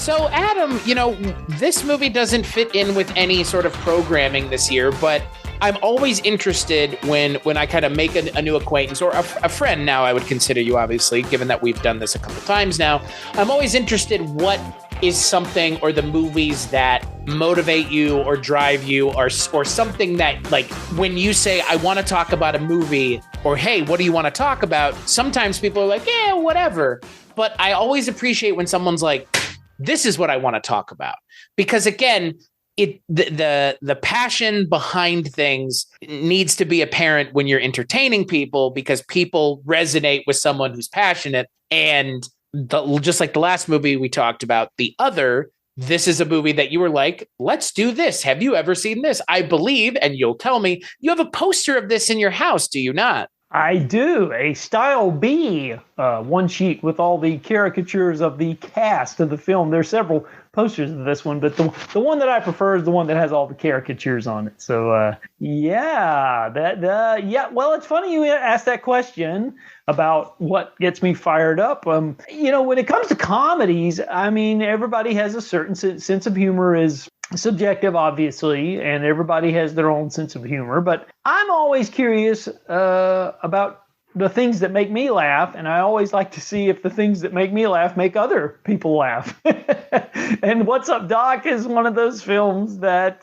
So, Adam, this movie doesn't fit in with any sort of programming this year, but I'm always interested when I kind of make a new acquaintance or a friend now. I would consider you, obviously, given that we've done this a couple times now. I'm always interested what is something or the movies that motivate you or drive you or something that, like, when you say, I want to talk about a movie, or, hey, what do you want to talk about? Sometimes people are like, yeah, whatever. But I always appreciate when someone's like, this is what I want to talk about. Because again, the passion behind things needs to be apparent when you're entertaining people, because people resonate with someone who's passionate. And just like the last movie we talked about, The Other, this is a movie that you were like, let's do this. Have you ever seen this? I believe, and you'll tell me, you have a poster of this in your house, do you not? I do. A Style B one sheet with all the caricatures of the cast of the film. There's several posters of this one, but the one that I prefer is the one that has all the caricatures on it. So, well, it's funny you asked that question about what gets me fired up. When it comes to comedies, I mean, everybody has a certain sense of humor is subjective, obviously, and everybody has their own sense of humor. But I'm always curious about the things that make me laugh, and I always like to see if the things that make me laugh make other people laugh. And What's Up, Doc is one of those films that,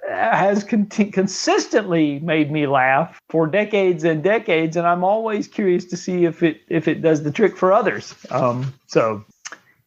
has consistently made me laugh for decades and decades, and I'm always curious to see if it does the trick for others.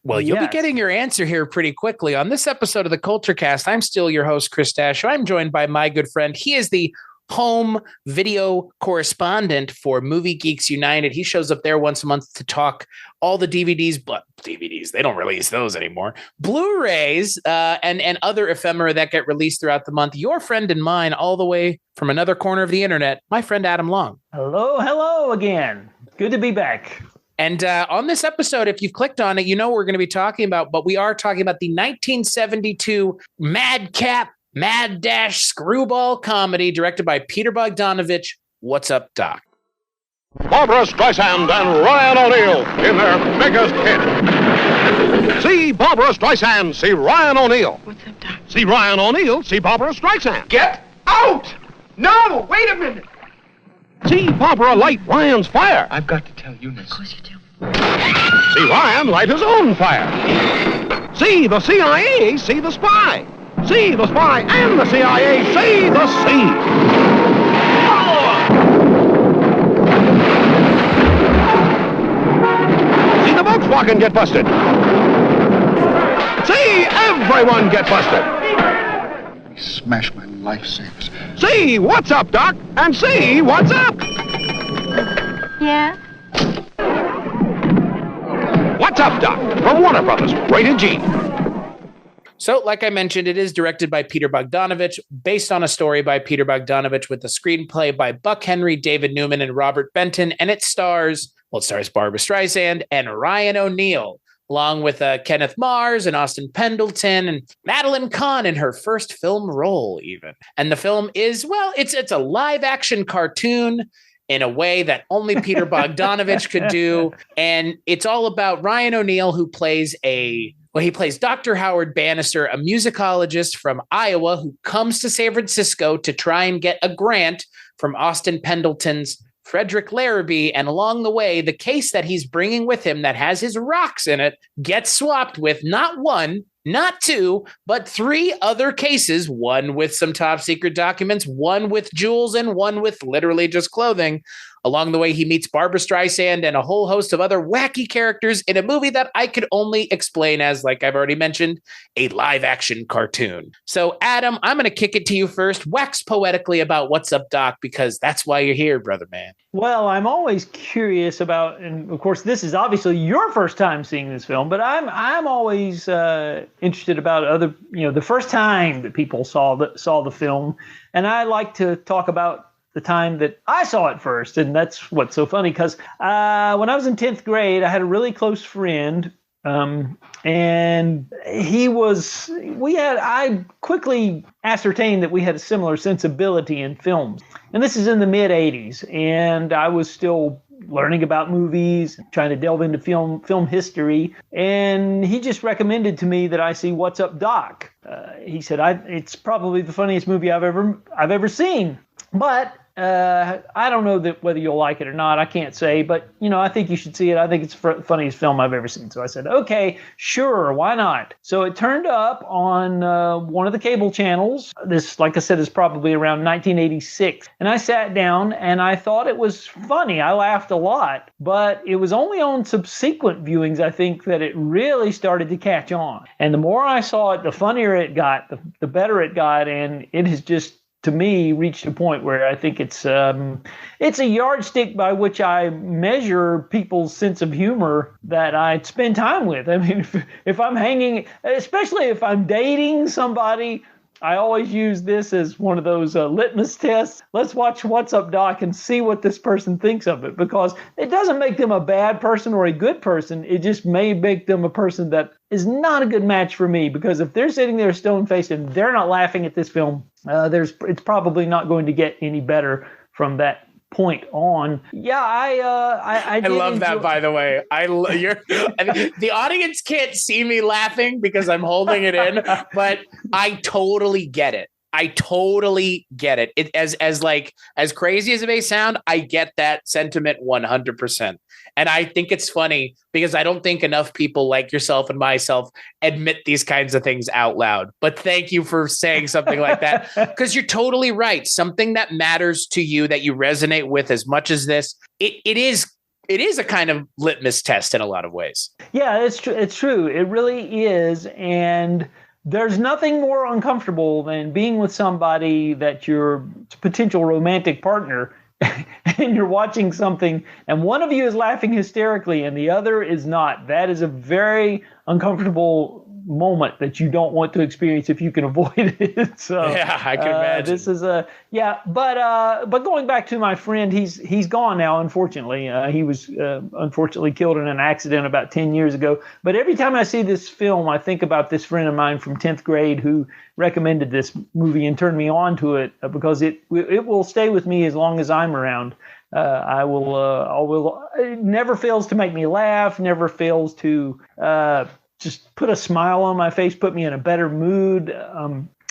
Well, you'll be getting your answer here pretty quickly. On this episode of the Kulturecast, I'm still your host, Chris Stachiw. I'm joined by my good friend. He is the home video correspondent for Movie Geeks United. He shows up there once a month to talk all the DVDs, but DVDs, they don't release those anymore. Blu-rays and other ephemera that get released throughout the month. Your friend and mine, all the way from another corner of the internet, my friend Adam Long. Hello again. Good to be back. And on this episode, if you've clicked on it, you know what we're going to be talking about, but we are talking about the 1972 madcap, screwball comedy directed by Peter Bogdanovich, What's Up, Doc? Barbra Streisand and Ryan O'Neal in their biggest hit. See Barbra Streisand, see Ryan O'Neal. What's up, Doc? See Ryan O'Neal, see Barbra Streisand. Get out! No, wait a minute! See Barbara light Ryan's fire. I've got to tell Eunice. Of course you do. See Ryan light his own fire. See the CIA, see the spy. See the spy and the CIA, see the sea. See the Volkswagen get busted. See everyone get busted. He smashed my lifesavers. See What's Up, Doc, and see What's Up. Yeah? What's Up, Doc, from Warner Brothers, rated G. So, like I mentioned, it is directed by Peter Bogdanovich, based on a story by Peter Bogdanovich, with a screenplay by Buck Henry, David Newman, and Robert Benton, and it stars Barbra Streisand and Ryan O'Neal, along with Kenneth Mars and Austin Pendleton and Madeline Kahn in her first film role, even. And the film is, it's a live-action cartoon in a way that only Peter Bogdanovich could do. And it's all about Ryan O'Neal, who plays he plays Dr. Howard Bannister, a musicologist from Iowa who comes to San Francisco to try and get a grant from Austin Pendleton's Frederick Larrabee. And along the way, the case that he's bringing with him that has his rocks in it gets swapped with not one, not two, but three other cases, one with some top secret documents, one with jewels, and one with literally just clothing. Along the way, he meets Barbra Streisand and a whole host of other wacky characters in a movie that I could only explain as, like I've already mentioned, a live-action cartoon. So, Adam, I'm going to kick it to you first. Wax poetically about What's Up, Doc, because that's why you're here, brother man. Well, I'm always curious about, and of course, this is obviously your first time seeing this film, but I'm always interested about other, the first time that people saw the film, and I like to talk about the time that I saw it first. And that's what's so funny, because when I was in 10th grade, I had a really close friend, and I quickly ascertained that we had a similar sensibility in films. And this is in the mid 80s. And I was still, learning about movies, trying to delve into film history. And he just recommended to me that I see What's Up, Doc. He said, it's probably the funniest movie I've ever seen. But I don't know whether you'll like it or not. I can't say, but I think you should see it. I think it's the funniest film I've ever seen. So I said, okay, sure, why not? So it turned up on one of the cable channels. This, like I said, is probably around 1986. And I sat down and I thought it was funny. I laughed a lot, but it was only on subsequent viewings, I think, that it really started to catch on. And the more I saw it, the funnier it got, the better it got, and it has just, to me, reached a point where I think it's a yardstick by which I measure people's sense of humor that I spend time with. I mean, if I'm hanging, especially if I'm dating somebody, I always use this as one of those litmus tests. Let's watch What's Up, Doc, and see what this person thinks of it, because it doesn't make them a bad person or a good person. It just may make them a person that is not a good match for me, because if they're sitting there stone-faced and they're not laughing at this film, it's probably not going to get any better from that point on. Yeah, I love that, by the way. The audience can't see me laughing because I'm holding it in, but I totally get it. I totally get it. It as crazy as it may sound, I get that sentiment 100%. And I think it's funny because I don't think enough people like yourself and myself admit these kinds of things out loud. But thank you for saying something like that, because you're totally right. Something that matters to you, that you resonate with as much as this, it is a kind of litmus test in a lot of ways. Yeah, it's true. It's true. It really is. And there's nothing more uncomfortable than being with somebody that your potential romantic partner, and you're watching something and one of you is laughing hysterically and the other is not. That is a very uncomfortable moment that you don't want to experience if you can avoid it. So yeah, I can imagine. This is but going back to my friend, he's gone now, unfortunately. He was unfortunately killed in an accident about 10 years ago. But every time I see this film, I think about this friend of mine from 10th grade who recommended this movie and turned me on to it, because it will stay with me as long as I'm around. It never fails to make me laugh, never fails to just put a smile on my face, put me in a better mood,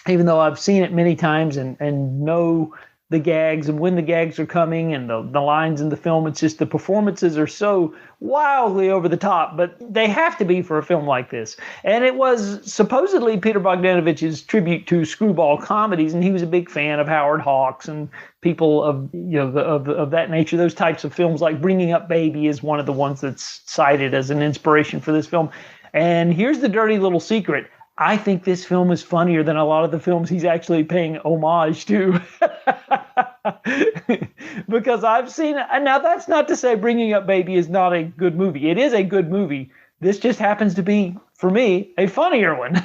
even though I've seen it many times and know the gags and when the gags are coming and the lines in the film. It's just the performances are so wildly over the top, but they have to be for a film like this. And it was supposedly Peter Bogdanovich's tribute to screwball comedies, and he was a big fan of Howard Hawks and people of of that nature. Those types of films, like Bringing Up Baby, is one of the ones that's cited as an inspiration for this film. And here's the dirty little secret. I think this film is funnier than a lot of the films he's actually paying homage to. Because I've seen it. And now that's not to say Bringing Up Baby is not a good movie. It is a good movie. This just happens to be, for me, a funnier one.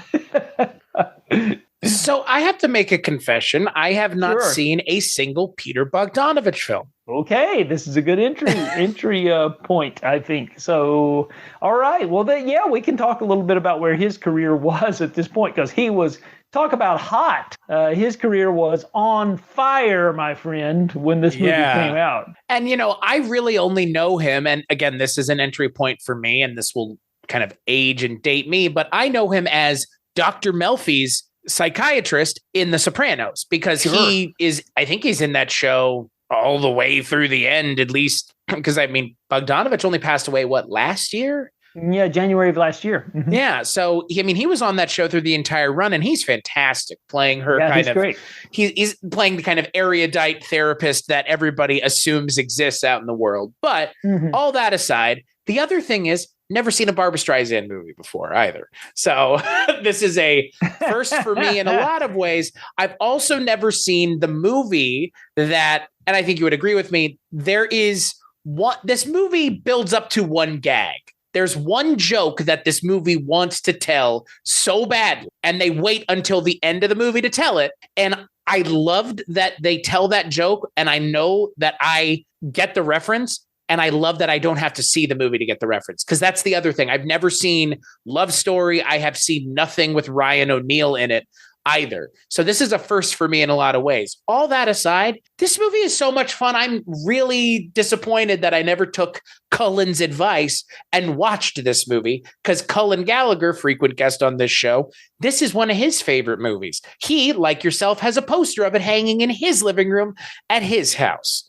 So I have to make a confession. I have not seen a single Peter Bogdanovich film. Okay, this is a good entry point, I think. So, all right. Well, we can talk a little bit about where his career was at this point, because he was, talk about hot. His career was on fire, my friend, when this movie came out. And, I really only know him. And again, this is an entry point for me, and this will kind of age and date me. But I know him as Dr. Melfi's psychiatrist in The Sopranos, because he is, I think he's in that show all the way through the end, at least, because Bogdanovich only passed away, last year? Yeah, January of last year. Mm-hmm. Yeah. So, he was on that show through the entire run, and he's fantastic playing her. Yeah, he's great. He's playing the kind of erudite therapist that everybody assumes exists out in the world. But all that aside, the other thing is, never seen a Barbra Streisand movie before either. So this is a first for me in a lot of ways. I've also never seen the movie that, and I think you would agree with me, this movie builds up to one gag. There's one joke that this movie wants to tell so badly, and they wait until the end of the movie to tell it. And I loved that they tell that joke, and I know that I get the reference. And I love that I don't have to see the movie to get the reference, because that's the other thing. I've never seen Love Story. I have seen nothing with Ryan O'Neal in it. either. So this is a first for me in a lot of ways. All that aside, this movie is so much fun. I'm really disappointed that I never took Cullen's advice and watched this movie, because Cullen Gallagher, frequent guest on this show, this is one of his favorite movies. He, like yourself, has a poster of it hanging in his living room at his house.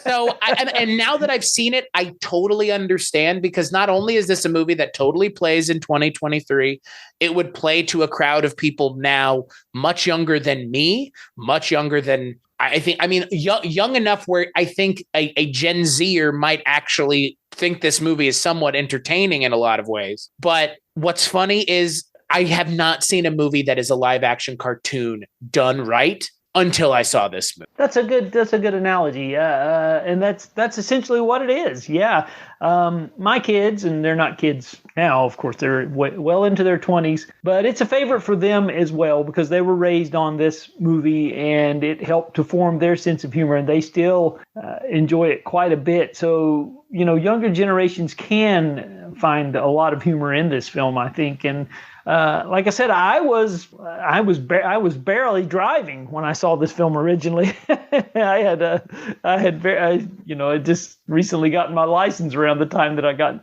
So, and now that I've seen it, I totally understand, because not only is this a movie that totally plays in 2023, it would play to a crowd of people now much younger than me, much younger than young enough where I think a Gen Zer might actually think this movie is somewhat entertaining in a lot of ways. But what's funny is I have not seen a movie that is a live action cartoon done right until I saw this movie. That's a good analogy. And that's essentially what it is. Yeah. My kids, and they're not kids now, of course, they're well into their 20s, but it's a favorite for them as well, because they were raised on this movie and it helped to form their sense of humor, and they still enjoy it quite a bit. So, younger generations can find a lot of humor in this film, I think. And like I said, I was barely driving when I saw this film originally. I just recently gotten my license around the time that I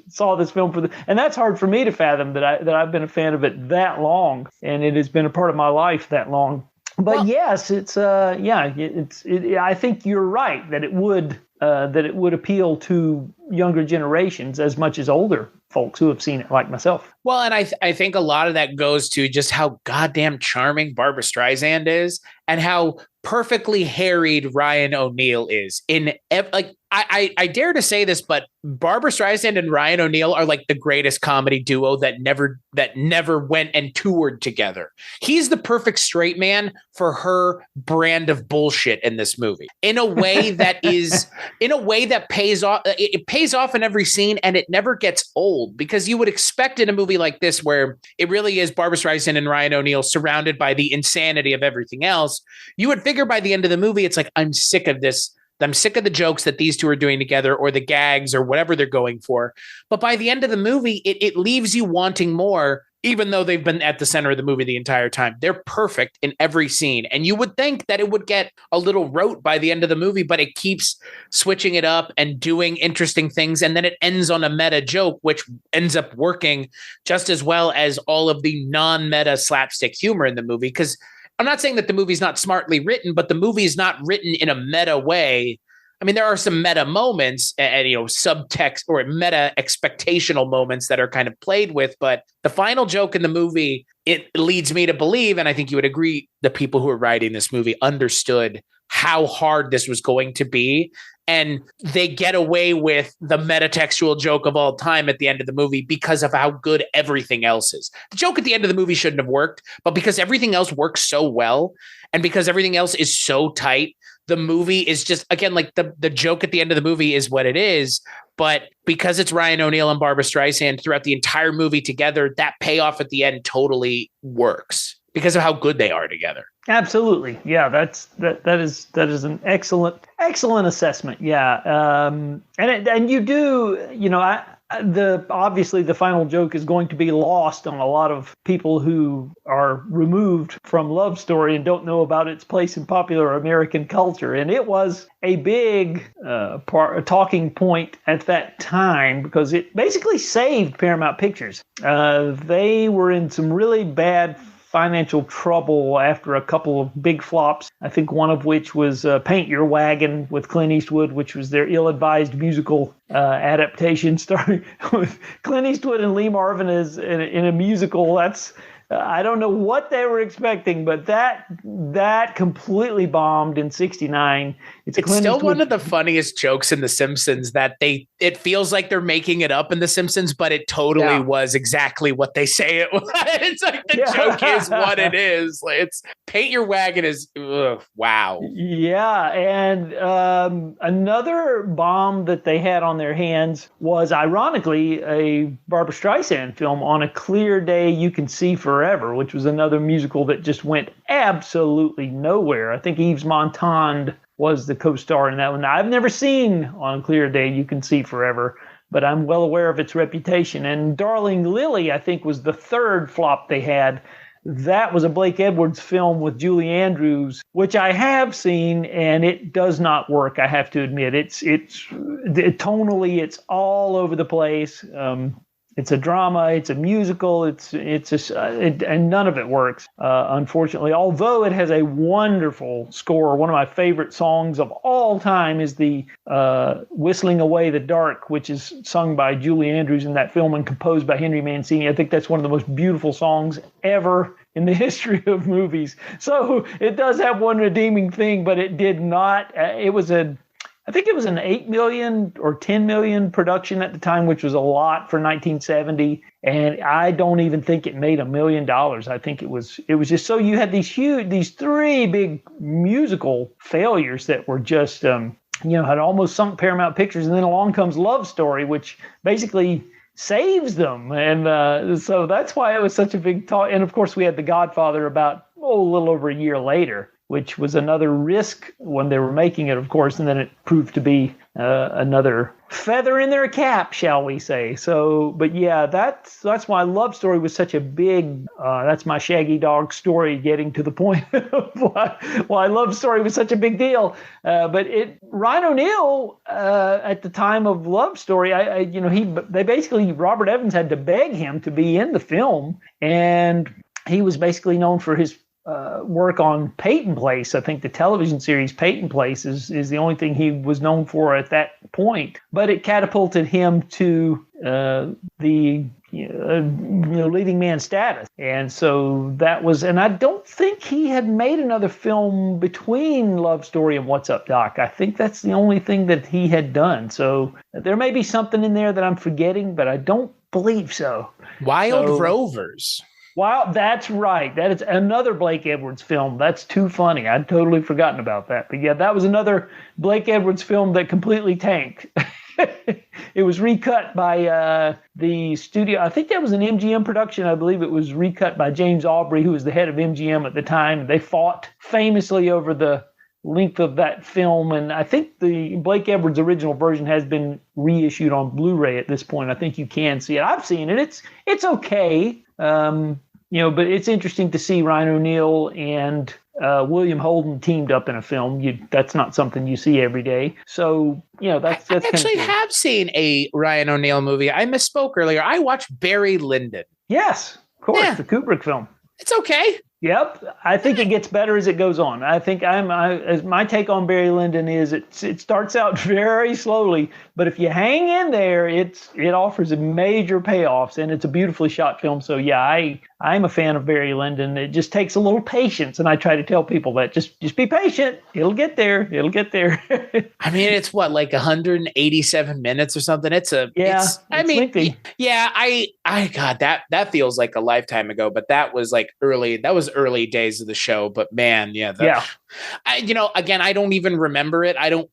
saw this film and that's hard for me to fathom that I've been a fan of it that long, and it has been a part of my life that long. But yes, I think you're right that it would appeal to younger generations as much as older folks who have seen it, like myself. Well, and I think a lot of that goes to just how goddamn charming Barbra Streisand is, and how perfectly harried Ryan O'Neal is. I dare to say this, but Barbra Streisand and Ryan O'Neal are like the greatest comedy duo that never went and toured together. He's the perfect straight man for her brand of bullshit in this movie, in a way that pays off. It pays off in every scene, and it never gets old, because you would expect in a movie like this, where it really is Barbra Streisand and Ryan O'Neal surrounded by the insanity of everything else, you would figure by the end of the movie, it's like, I'm sick of this. I'm sick of the jokes that these two are doing together, or the gags, or whatever they're going for. But by the end of the movie, it leaves you wanting more, even though they've been at the center of the movie the entire time. They're perfect in every scene. And you would think that it would get a little rote by the end of the movie, but it keeps switching it up and doing interesting things. And then it ends on a meta joke, which ends up working just as well as all of the non-meta slapstick humor in the movie. Because I'm not saying that the movie's not smartly written, but the movie is not written in a meta way. I mean, there are some meta moments and subtext or meta expectational moments that are kind of played with. But the final joke in the movie, it leads me to believe, and I think you would agree, the people who are writing this movie understood how hard this was going to be. And they get away with the metatextual joke of all time at the end of the movie because of how good everything else is. The joke at the end of the movie shouldn't have worked, but because everything else works so well, and because everything else is so tight, the movie is just, again, like the joke at the end of the movie is what it is. But because it's Ryan O'Neal and Barbra Streisand throughout the entire movie together, that payoff at the end totally works because of how good they are together. Absolutely. Yeah, that is an excellent assessment. Yeah. And you do, obviously the final joke is going to be lost on a lot of people who are removed from Love Story and don't know about its place in popular American culture. And it was a big talking point at that time, because it basically saved Paramount Pictures. They were in some really bad financial trouble after a couple of big flops. I think one of which was Paint Your Wagon with Clint Eastwood, which was their ill-advised musical adaptation starring with Clint Eastwood and Lee Marvin as in a musical. That's I don't know what they were expecting, but that completely bombed in '69. It's still one of the funniest jokes in The Simpsons, that it feels like they're making it up in The Simpsons, but it totally was exactly what they say it was. It's like the joke is what it is. Like, it's Paint Your Wagon is wow. Yeah, and another bomb that they had on their hands was, ironically, a Barbra Streisand film, On a Clear Day You Can See Forever, which was another musical that just went absolutely nowhere. I think Yves Montand was the co-star in that one. Now, I've never seen On a Clear Day You Can See Forever, but I'm well aware of its reputation. And Darling Lily, I think, was the third flop they had. that was a Blake Edwards film with Julie Andrews, which I have seen, and it does not work. I have to admit, it's tonally, it's all over the place. It's a drama, it's a musical, and none of it works, unfortunately. Although it has a wonderful score. One of my favorite songs of all time is the "Whistling Away the Dark," which is sung by Julie Andrews in that film and composed by Henry Mancini. I think that's one of the most beautiful songs ever in the history of movies. So it does have one redeeming thing, but it did not. I think it was an 8 million or 10 million production at the time, which was a lot for 1970. And I don't even think it made $1 million. I think it was just, so you had these three big musical failures that were just, had almost sunk Paramount Pictures. And then along comes Love Story, which basically saves them. And so that's why it was such a big talk. And of course we had The Godfather about, a little over a year later, which was another risk when they were making it, of course, and then it proved to be another feather in their cap, shall we say. So, but yeah, that's why Love Story was such a big, that's my Shaggy Dog story getting to the point of why Love Story was such a big deal. But Ryan O'Neal, at the time of Love Story, they basically, Robert Evans had to beg him to be in the film, and he was basically known for his work on Peyton Place. I think the television series Peyton Place is the only thing he was known for at that point. But it catapulted him to the leading man status. And so that was, and I don't think he had made another film between Love Story and What's Up, Doc. I think that's the only thing that he had done. So there may be something in there that I'm forgetting, but I don't believe so. Wild Rovers. Wow, that's right. That is another Blake Edwards film. That's too funny. I'd totally forgotten about that. But yeah, that was another Blake Edwards film that completely tanked. It was recut by the studio. I think that was an MGM production. I believe it was recut by James Aubrey, who was the head of MGM at the time. They fought famously over the length of that film. And I think the Blake Edwards original version has been reissued on Blu-ray at this point. I think you can see it. I've seen it. It's okay. But it's interesting to see Ryan O'Neal and William Holden teamed up in a film. That's not something you see every day. So, that's I actually have seen a Ryan O'Neal movie. I misspoke earlier. I watched Barry Lyndon. Yes, of course, the Kubrick film. It's okay. Yep, I think it gets better as it goes on. I think as my take on Barry Lyndon is it starts out very slowly, but if you hang in there, it offers a major payoffs, and it's a beautifully shot film. So yeah, I'm a fan of Barry Lyndon. It just takes a little patience, and I try to tell people that just be patient. It'll get there. I mean, it's what, like 187 minutes or something. It's lengthy. Yeah, I God, that feels like a lifetime ago, but that was early days of the show. But man, again, I don't even remember it. I don't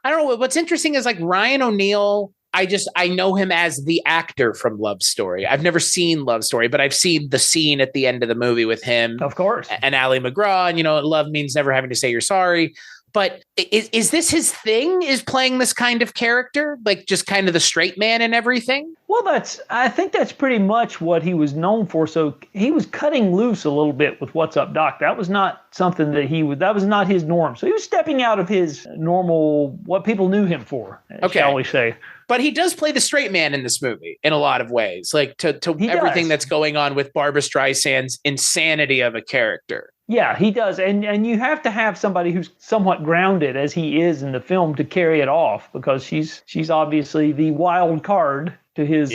know. What's interesting is like Ryan O'Neal. I know him as the actor from Love Story. I've never seen Love Story, but I've seen the scene at the end of the movie with him, of course, and Ally McGraw. And Love means never having to say you're sorry. But is this his thing? Is playing this kind of character, like just kind of the straight man and everything? Well, I think that's pretty much what he was known for. So he was cutting loose a little bit with What's Up, Doc. That was not something that was not his norm. So he was stepping out of his normal, what people knew him for, shall we say. But he does play the straight man in this movie in a lot of ways, like to everything that's going on with Barbra Streisand's insanity of a character. Yeah, he does. And you have to have somebody who's somewhat grounded, as he is in the film, to carry it off, because she's obviously the wild card to his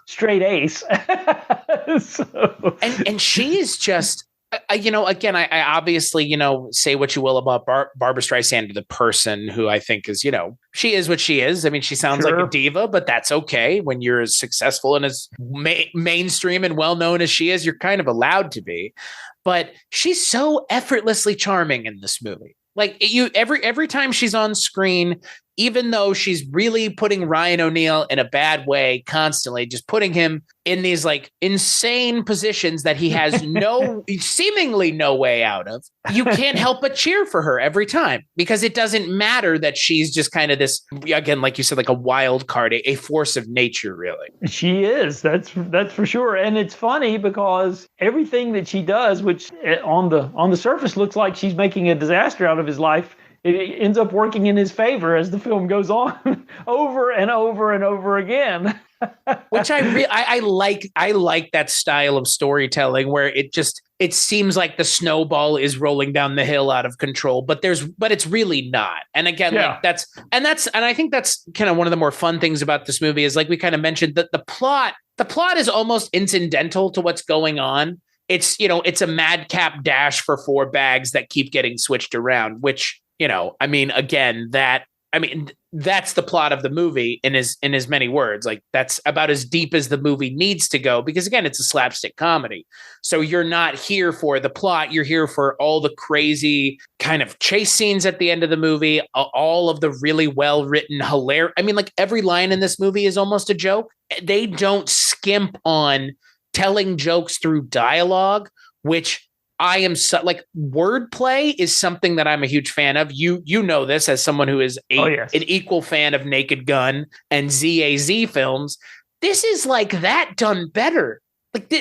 straight ace. And she is just, again, I obviously, say what you will about Barbra Streisand, the person, who I think is, she is what she is. I mean, she sounds like a diva, but that's okay. When you're as successful and as mainstream and well-known as she is, you're kind of allowed to be. But she's so effortlessly charming in this movie. Like every time she's on screen, even though she's really putting Ryan O'Neal in a bad way constantly, just putting him in these like insane positions that he has seemingly no way out of, you can't help but cheer for her every time, because it doesn't matter that she's just kind of this, again, like you said, like a wild card, a force of nature, really. She is. That's for sure. And it's funny because everything that she does, which on the surface looks like she's making a disaster out of his life, it ends up working in his favor as the film goes on over and over and over again. Which I like that style of storytelling where it seems like the snowball is rolling down the hill out of control, but it's really not. And again, like and I think that's kind of one of the more fun things about this movie is, like we kind of mentioned, that the plot is almost incidental to what's going on. It's, it's a madcap dash for 4 bags that keep getting switched around, which, that's the plot of the movie in as many words. Like, that's about as deep as the movie needs to go, because again, it's a slapstick comedy. So you're not here for the plot. You're here for all the crazy kind of chase scenes at the end of the movie, all of the really well-written, hilarious. Like every line in this movie is almost a joke. They don't skimp on telling jokes through dialogue, which I am like, wordplay is something that I'm a huge fan of. You know this as someone who is an equal fan of Naked Gun and ZAZ films. This is like that done better. Like,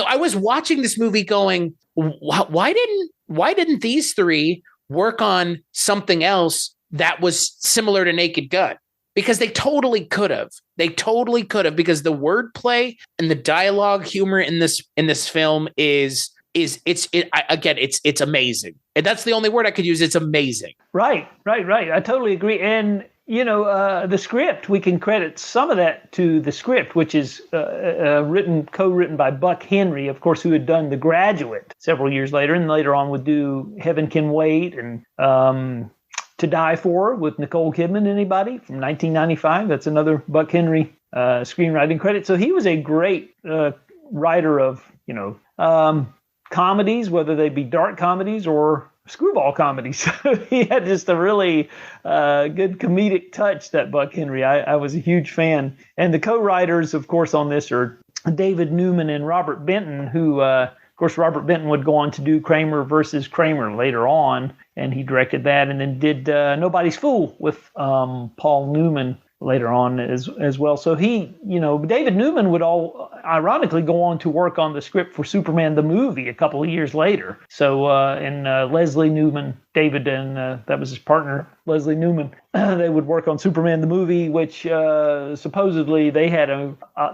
I was watching this movie going, why didn't these 3 work on something else that was similar to Naked Gun? Because they totally could have. Because the wordplay and the dialogue humor in this film is it's amazing. And that's the only word I could use. It's amazing. Right. I totally agree. And, the script, we can credit some of that to the script, which is co-written by Buck Henry, of course, who had done The Graduate several years later, and later on would do Heaven Can Wait and To Die For with Nicole Kidman. Anybody from 1995? That's another Buck Henry screenwriting credit. So he was a great writer of, comedies, whether they be dark comedies or screwball comedies. He had just a really good comedic touch, that Buck Henry. I was a huge fan. And the co-writers, of course, on this are David Newman and Robert Benton, who, of course, Robert Benton would go on to do Kramer versus Kramer later on, and he directed that, and then did Nobody's Fool with Paul Newman later on as well. So he, David Newman would ironically go on to work on the script for Superman the movie a couple of years later. So and Leslie Newman, David and that was his partner, Leslie Newman, they would work on Superman the movie, which supposedly they had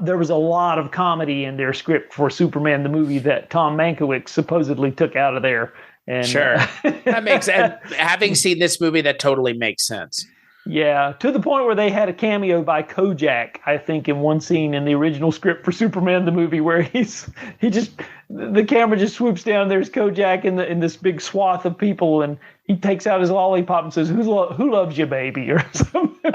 there was a lot of comedy in their script for Superman the movie that Tom Mankiewicz supposedly took out of there. And, sure. That makes sense. Having seen this movie, that totally makes sense. Yeah, to the point where they had a cameo by Kojak, I think, in one scene in the original script for Superman the movie, where the camera just swoops down. There's Kojak in this big swath of people, and he takes out his lollipop and says, "Who loves you, baby?" or something,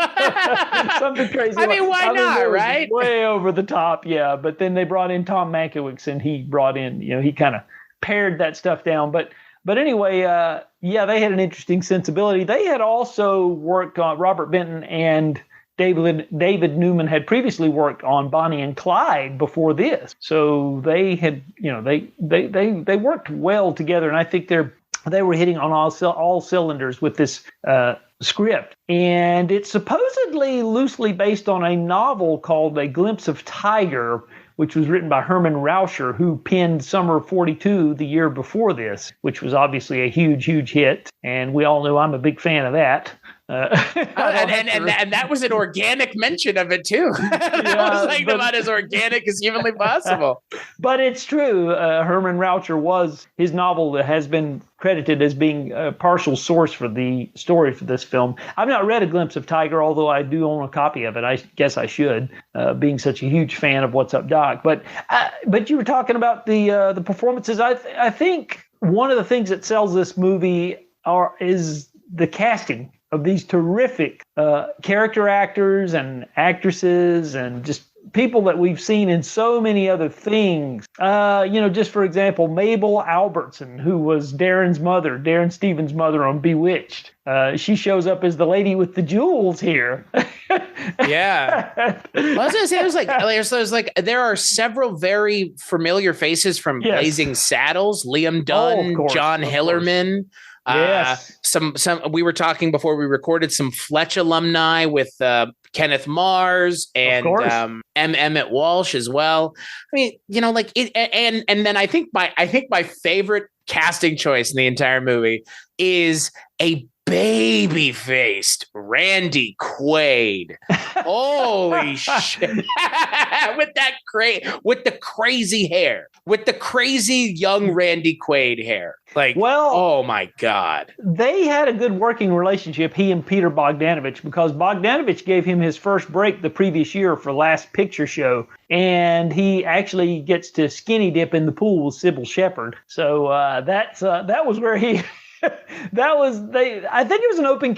something crazy. Why not, right? Way over the top, yeah. But then they brought in Tom Mankiewicz, and he brought in, he kind of pared that stuff down, But anyway, they had an interesting sensibility. They had also worked on, Robert Benton and David Newman had previously worked on Bonnie and Clyde before this. So they had, they worked well together, and I think they were hitting on all cylinders with this script. And it's supposedly loosely based on a novel called A Glimpse of Tiger, which was written by Herman Rauscher, who penned Summer of 42 the year before this, which was obviously a huge, huge hit. And we all know I'm a big fan of that. And that was an organic mention of it too. I was like about as organic as humanly possible. But it's true. Herman Rauscher his novel has been credited as being a partial source for the story for this film. I've not read A Glimpse of Tiger, although I do own a copy of it. I guess I should, being such a huge fan of What's Up, Doc. But you were talking about the performances. I think one of the things that sells this movie is the casting of these terrific character actors and actresses, and just people that we've seen in so many other things. Just for example, Mabel Albertson, who was Darren Stevens' mother on Bewitched. She shows up as the lady with the jewels here. Yeah. Well, I was gonna say, there are several very familiar faces from Blazing Saddles, Liam Dunn, John Hillerman. Yes. We were talking before we recorded some Fletch alumni with Kenneth Mars and Emmett Walsh as well. I mean, and then I think my favorite casting choice in the entire movie is a baby-faced Randy Quaid. Holy shit. with the crazy hair, with the crazy young Randy Quaid hair. Oh my God. They had a good working relationship, he and Peter Bogdanovich, because Bogdanovich gave him his first break the previous year for Last Picture Show. And he actually gets to skinny dip in the pool with Sybil Shepherd. So that was where he... I think it was an open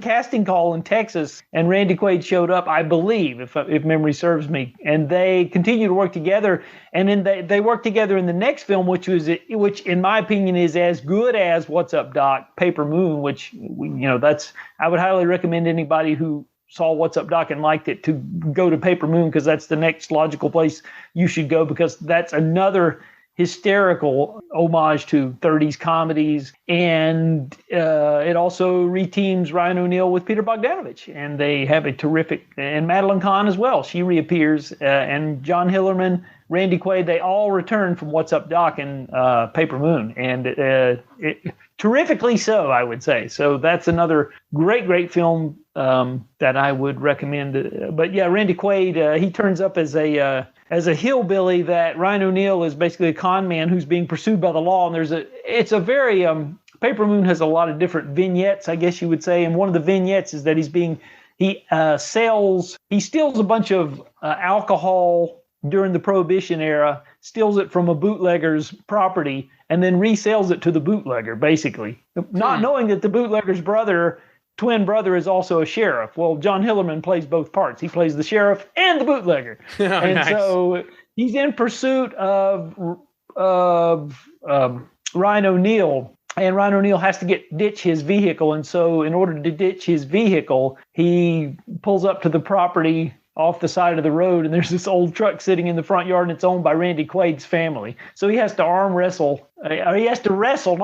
casting call in Texas, and Randy Quaid showed up, I believe, if memory serves me, and they continued to work together. And then they worked together in the next film, which in my opinion is as good as What's Up, Doc? Paper Moon, which I would highly recommend anybody who saw What's Up, Doc? And liked it to go to Paper Moon, because that's the next logical place you should go, because that's another hysterical homage to 30s comedies, and it also reteams Ryan O'Neal with Peter Bogdanovich, and they have a terrific, and Madeline Kahn as well, she reappears, and John Hillerman, Randy Quaid, they all return from What's Up, Doc? And Paper Moon, and terrifically so, I would say. So that's another great film that I would recommend. But yeah, Randy Quaid, he turns up as a hillbilly that Ryan O'Neal is basically a con man who's being pursued by the law. And it's a very, Paper Moon has a lot of different vignettes, I guess you would say. And one of the vignettes is that he steals a bunch of alcohol during the Prohibition era, steals it from a bootlegger's property, and then resells it to the bootlegger, basically. Not knowing that the bootlegger's twin brother is also a sheriff. Well, John Hillerman plays both parts. He plays the sheriff and the bootlegger. So he's in pursuit of Ryan O'Neal, and Ryan O'Neal has to ditch his vehicle. And so in order to ditch his vehicle, he pulls up to the property off the side of the road, and there's this old truck sitting in the front yard, and it's owned by Randy Quaid's family. So he has to he has to wrestle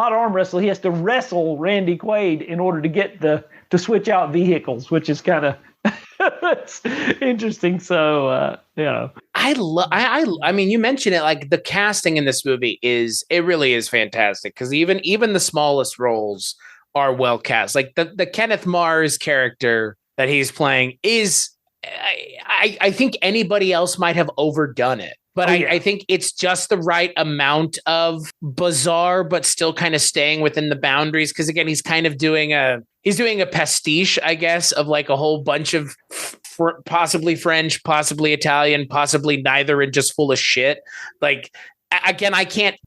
Randy Quaid in order to get to switch out vehicles, which is kind of it's interesting. So I mean, you mentioned it, like the casting in this movie really is fantastic, because even the smallest roles are well cast. Like the Kenneth Mars character that he's playing is, I think anybody else might have overdone it, but I think it's just the right amount of bizarre, but still kind of staying within the boundaries. Because again, he's kind of doing a pastiche, I guess, of like a whole bunch of possibly French, possibly Italian, possibly neither, and just full of shit. Like, again,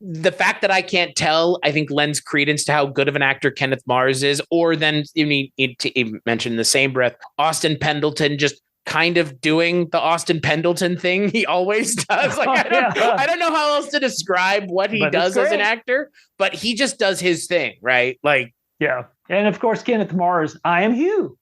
the fact that I can't tell, I think lends credence to how good of an actor Kenneth Mars is. Or then you need to even mention in the same breath, Austin Pendleton just kind of doing the Austin Pendleton thing he always does. Like, I don't know how else to describe what he does as an actor, but he just does his thing, right? Like, yeah. And of course, Kenneth Mars, I am Hugh.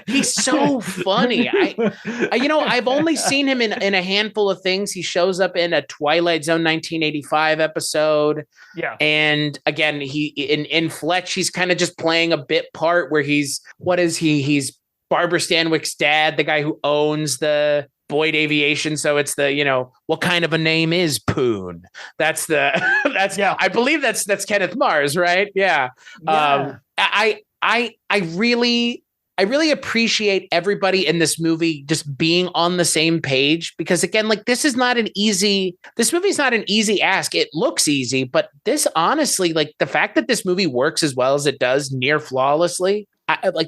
He's so funny. I've only seen him in a handful of things. He shows up in a Twilight Zone 1985 episode. Yeah. And again, he in Fletch, he's kind of just playing a bit part where he's Barbara Stanwyck's dad, the guy who owns the Boyd Aviation. So it's what kind of a name is Poon? I believe that's Kenneth Mars, right? Yeah. I really appreciate everybody in this movie just being on the same page, because again, like this movie's not an easy ask. It looks easy, but this honestly, like the fact that this movie works as well as it does near flawlessly,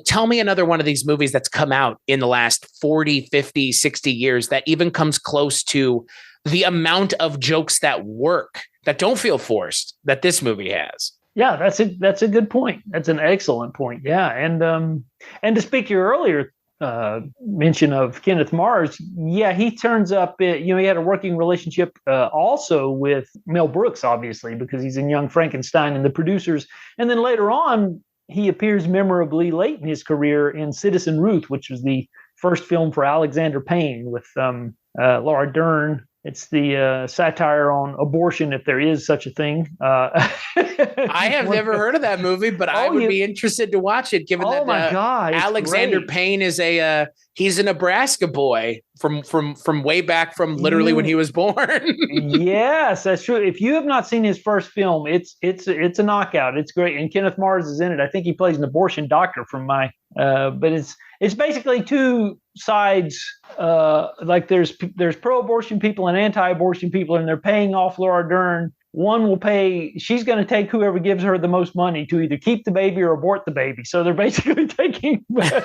tell me another one of these movies that's come out in the last 40, 50, 60 years that even comes close to the amount of jokes that work, that don't feel forced, that this movie has. Yeah, that's a good point. That's an excellent point. Yeah. And to speak to your earlier mention of Kenneth Mars, yeah, he turns up. He had a working relationship also with Mel Brooks, obviously, because he's in Young Frankenstein and the producers. And then later on, he appears memorably late in his career in Citizen Ruth, which was the first film for Alexander Payne with Laura Dern. It's the satire on abortion, if there is such a thing. I have never heard of that movie, but I would be interested to watch it, given that my God, Alexander Payne is he's a Nebraska boy from way back from literally when he was born. Yes, that's true. If you have not seen his first film, it's a knockout. It's great, and Kenneth Mars is in it. I think he plays an abortion doctor but it's basically two sides. Like there's pro-abortion people and anti-abortion people, and they're paying off Laura Dern. One will pay, she's going to take whoever gives her the most money to either keep the baby or abort the baby. So they're basically taking. I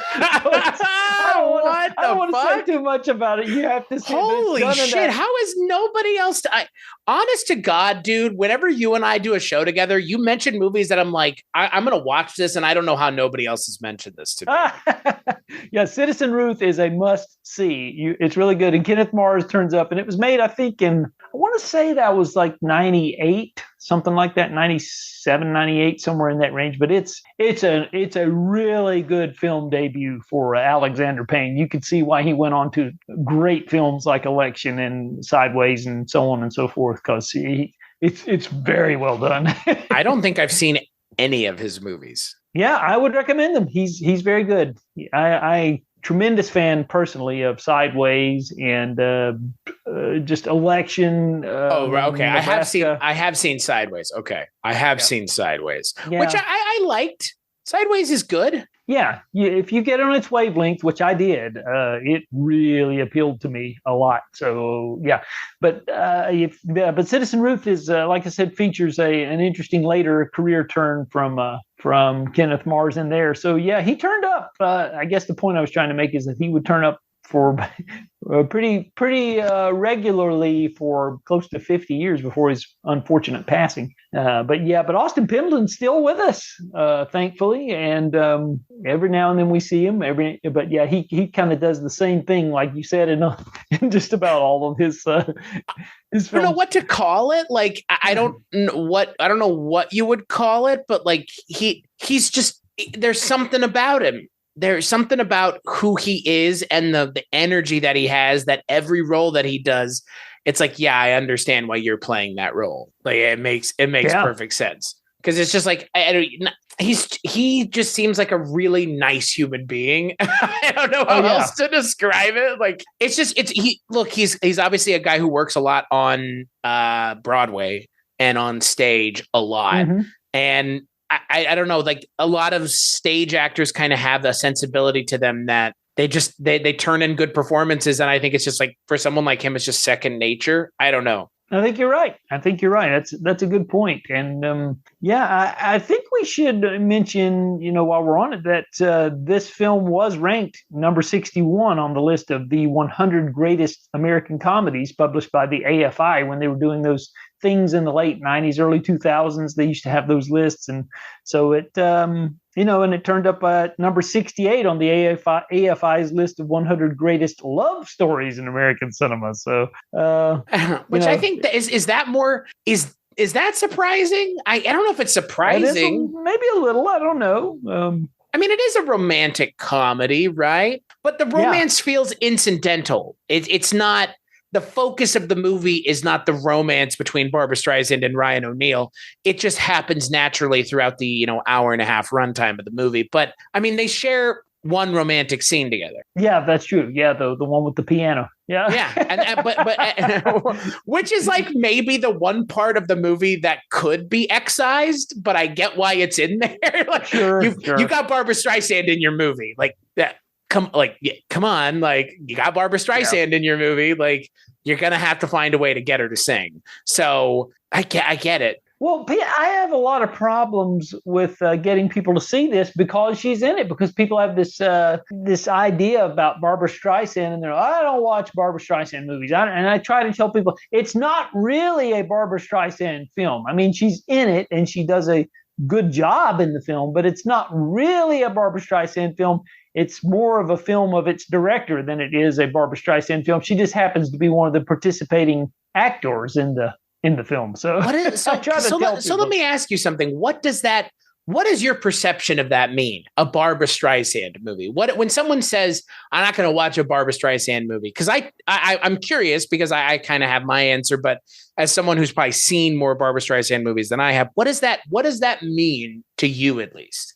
don't want to say too much about it. You have to see. Holy shit. How is nobody else? Honest to God, dude, whenever you and I do a show together, you mention movies that I'm like, I'm going to watch this, and I don't know how nobody else has mentioned this to me. Yeah, Citizen Ruth is a must see. It's really good. And Kenneth Mars turns up, and it was made, I think, I want to say that was like 98, something like that, 97, 98, somewhere in that range. But it's a really good film debut for Alexander Payne. You could see why he went on to great films like Election and Sideways and so on and so forth, because it's very well done. I don't think I've seen any of his movies. Yeah, I would recommend them. He's very good. I tremendous fan personally of Sideways and just Election. Okay. Nebraska. I have seen Sideways. Okay, I have seen Sideways, yeah. Which I liked. Sideways is good. Yeah, if you get on its wavelength, which I did, it really appealed to me a lot. So yeah, but Citizen Ruth is, like I said, features an interesting later career turn from Kenneth Mars in there. So yeah, he turned up. I guess the point I was trying to make is that he would turn up for pretty regularly for close to 50 years before his unfortunate passing. But Austin Pendleton's still with us, thankfully, and every now and then we see him. But yeah, he kind of does the same thing, like you said, in just about all of his films. I don't know what to call it. Like I don't know what you would call it, but like he's just, there's something about him. There's something about who he is and the energy that he has, that every role that he does, it's like, yeah, I understand why you're playing that role. Like it makes perfect sense. Cause it's just like, he just seems like a really nice human being. I don't know how else to describe it. Like he's obviously a guy who works a lot on Broadway and on stage a lot. Mm-hmm. And I don't know, like a lot of stage actors kind of have a sensibility to them that they turn in good performances. And I think it's just like, for someone like him, it's just second nature. I don't know. I think you're right. That's a good point. And I think we should mention, while we're on it, that this film was ranked number 61 on the list of the 100 greatest American comedies published by the AFI when they were doing those things in the late 90s, early 2000s. They used to have those lists. And so it, and it turned up at number 68 on the AFI's list of 100 greatest love stories in American cinema. So, which I think is that surprising? I don't know if it's surprising. Maybe a little. I don't know. I mean, it is a romantic comedy, right? But the romance feels incidental. It's not. The focus of the movie is not the romance between Barbra Streisand and Ryan O'Neal. It just happens naturally throughout the, hour and a half runtime of the movie. But I mean, they share one romantic scene together. Yeah, that's true. Yeah, the one with the piano. Yeah. Yeah. But which is like maybe the one part of the movie that could be excised, but I get why it's in there. Like you got Barbra Streisand in your movie. Like that. Come on, like you got Barbra Streisand in your movie, like you're gonna have to find a way to get her to sing. So I get it. Well, I have a lot of problems with getting people to see this because she's in it. Because people have this idea about Barbra Streisand, and they're I don't watch Barbra Streisand movies. And I try to tell people it's not really a Barbra Streisand film. I mean, she's in it and she does a good job in the film, but it's not really a Barbra Streisand film. it's more of a film of its director than it is a Barbra Streisand film. She just happens to be one of the participating actors in the film. So what is so let me ask you something. What does your perception of that mean? A Barbra Streisand movie? When someone says, I'm not going to watch a Barbra Streisand movie, because I'm curious, because I kind of have my answer, but as someone who's probably seen more Barbra Streisand movies than I have, what does that mean to you, at least?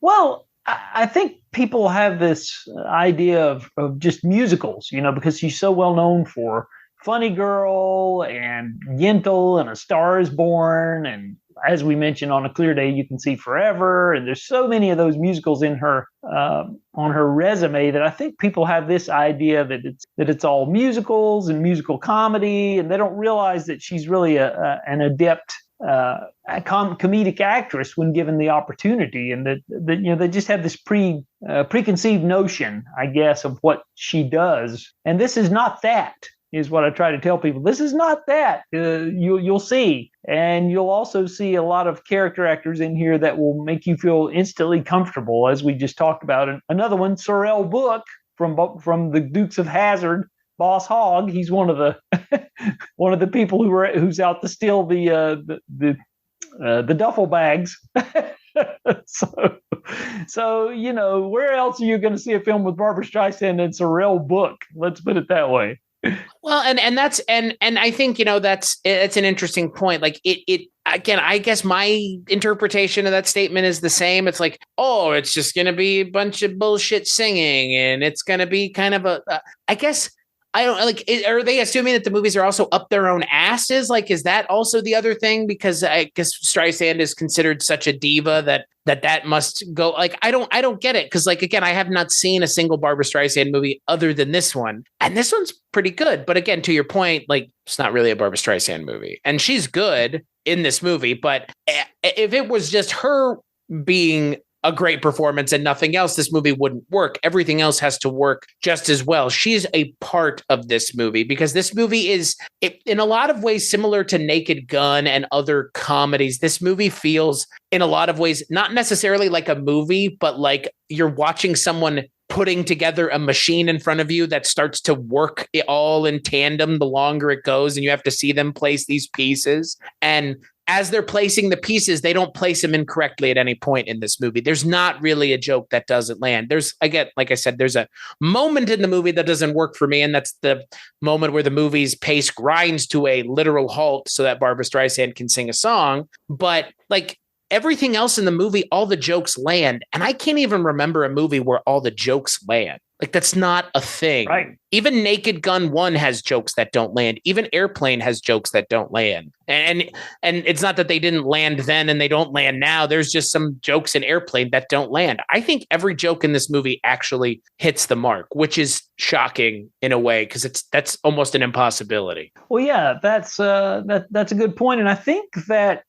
Well, I think people have this idea of just musicals, because she's so well known for Funny Girl and Yentl and A Star Is Born, and as we mentioned, On a Clear Day You Can See Forever, and there's so many of those musicals in her on her resume that I think people have this idea that it's all musicals and musical comedy, and they don't realize that she's really an adept comedic actress when given the opportunity, and that they just have this preconceived notion, I guess, of what she does, and this is not that. Is what I try to tell people. This is not that. You'll see. And you'll also see a lot of character actors in here that will make you feel instantly comfortable, as we just talked about. And another one, Sorrel Book from the Dukes of Hazzard, Boss Hogg. He's one of the people who's out to steal the duffel bags. So where else are you going to see a film with Barbra Streisand and Sorrel Book? Let's put it that way. Well, and I think, it's an interesting point. Like it again, I guess my interpretation of that statement is the same. It's like, oh, it's just going to be a bunch of bullshit singing, and it's going to be kind of I guess, I don't like, are they assuming that the movies are also up their own asses? Like, is that also the other thing? Because I guess Streisand is considered such a diva that must go. Like, I don't get it. Cause like, again, I have not seen a single Barbra Streisand movie other than this one. And this one's pretty good. But again, to your point, like, it's not really a Barbra Streisand movie, and she's good in this movie. But if it was just her being a great performance and nothing else, this movie wouldn't work. Everything else has to work just as well. She's a part of this movie, because this movie is, in a lot of ways, similar to Naked Gun and other comedies. This movie feels, in a lot of ways, not necessarily like a movie, but like you're watching someone putting together a machine in front of you that starts to work all in tandem the longer it goes, and you have to see them place these pieces. And as they're placing the pieces, they don't place them incorrectly at any point in this movie. There's not really a joke that doesn't land. Like I said, there's a moment in the movie that doesn't work for me, and that's the moment where the movie's pace grinds to a literal halt so that Barbra Streisand can sing a song. But like everything else in the movie, all the jokes land. And I can't even remember a movie where all the jokes land. Like, that's not a thing. Right. Even Naked Gun 1 has jokes that don't land. Even Airplane has jokes that don't land. And it's not that they didn't land then and they don't land now. There's just some jokes in Airplane that don't land. I think every joke in this movie actually hits the mark, which is shocking in a way, because that's almost an impossibility. Well, yeah, that's a good point. And I think that,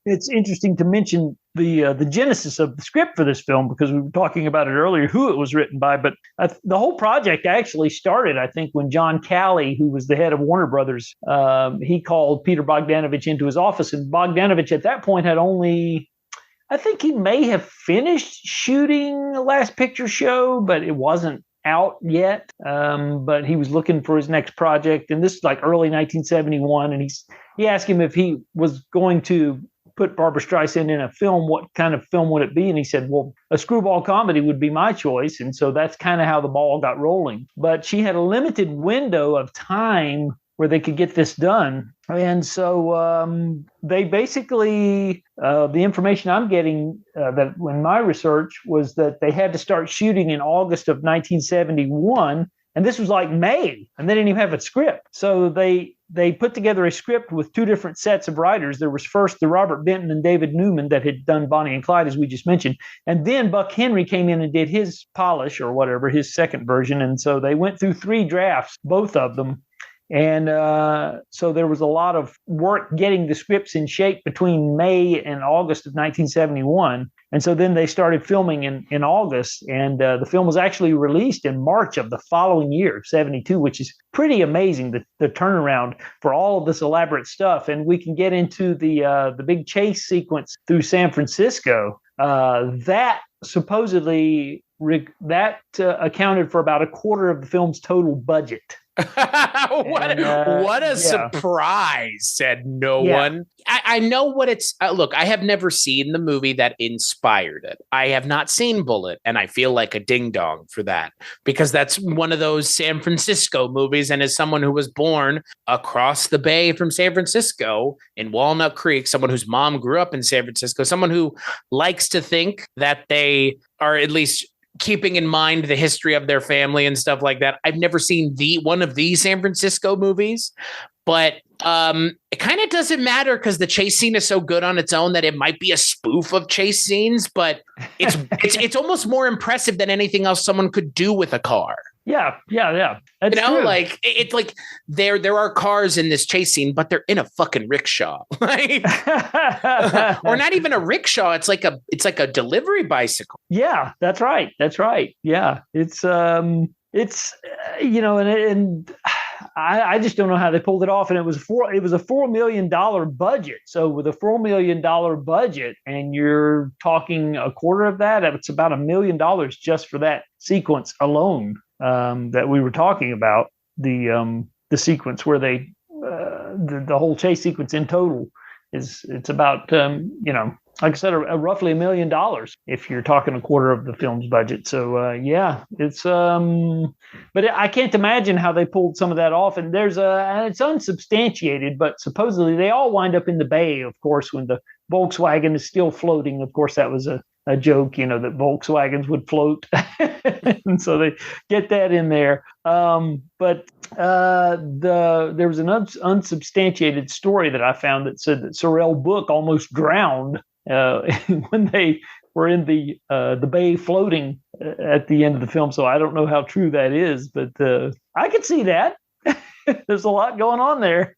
it's interesting to mention the genesis of the script for this film, because we were talking about it earlier, who it was written by. But the whole project actually started, I think, when John Calley, who was the head of Warner Brothers, he called Peter Bogdanovich into his office. And Bogdanovich at that point had only, I think he may have finished shooting The Last Picture Show, but it wasn't out yet. But he was looking for his next project. And this is like early 1971. And he asked him if he was going to put Barbra Streisand in a film, what kind of film would it be? And he said, well, a screwball comedy would be my choice. And so that's kind of how the ball got rolling. But she had a limited window of time where they could get this done. And so they basically, the information I'm getting that in my research was that they had to start shooting in August of 1971. And this was like May, and they didn't even have a script. So they put together a script with two different sets of writers. There was first the Robert Benton and David Newman that had done Bonnie and Clyde, as we just mentioned. And then Buck Henry came in and did his polish or whatever, his second version. And so they went through 3 drafts, both of them. And so there was a lot of work getting the scripts in shape between May and August of 1971. And so then they started filming in August, and the film was actually released in March of the following year, 72, which is pretty amazing, the turnaround for all of this elaborate stuff. And we can get into the big chase sequence through San Francisco. That supposedly accounted for about a quarter of the film's total budget. What a surprise, said no one. I know what it's look, I have never seen the movie that inspired it. I have not seen Bullitt, and I feel like a ding dong for that, because that's one of those San Francisco movies, and as someone who was born across the bay from San Francisco in Walnut Creek, someone whose mom grew up in San Francisco, someone who likes to think that they are at least keeping in mind the history of their family and stuff like that. I've never seen one of these San Francisco movies, but it kind of doesn't matter because the chase scene is so good on its own that it might be a spoof of chase scenes, but it's almost more impressive than anything else someone could do with a car. Yeah. That's true. Like it's like there are cars in this chase scene, but they're in a fucking rickshaw, like, or not even a rickshaw. It's like a delivery bicycle. Yeah, that's right. Yeah, it's and I just don't know how they pulled it off. And it was a $4 million budget. So with a $4 million budget, and you're talking a quarter of that, it's about $1 million just for that sequence alone. That we were talking about, the sequence where they the whole chase sequence in total it's about like I said, roughly $1 million if you're talking a quarter of the film's budget. So it's but I can't imagine how they pulled some of that off. And it's unsubstantiated, but supposedly they all wind up in the bay, of course, when the Volkswagen is still floating. Of course, that was a joke, that Volkswagens would float. And so they get that in there. But there was an unsubstantiated story that I found that said that Sorrell Book almost drowned when they were in the bay floating at the end of the film. So I don't know how true that is, but I could see that. There's a lot going on there.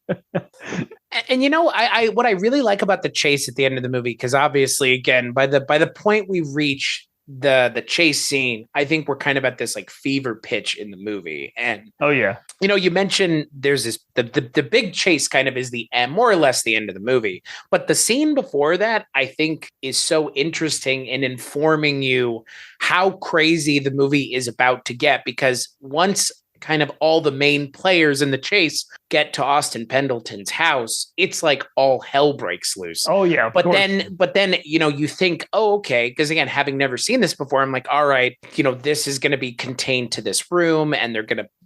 And I what I really like about the chase at the end of the movie, because obviously, again, by the point we reach the chase scene, I think we're kind of at this like fever pitch in the movie. And you mentioned there's this the big chase kind of is the end, more or less the end of the movie. But the scene before that, I think, is so interesting in informing you how crazy the movie is about to get, because once kind of all the main players in the chase get to Austin Pendleton's house, it's like all hell breaks loose. Oh yeah. But then, you think, oh, okay. Because again, having never seen this before, I'm like, all right, this is going to be contained to this room and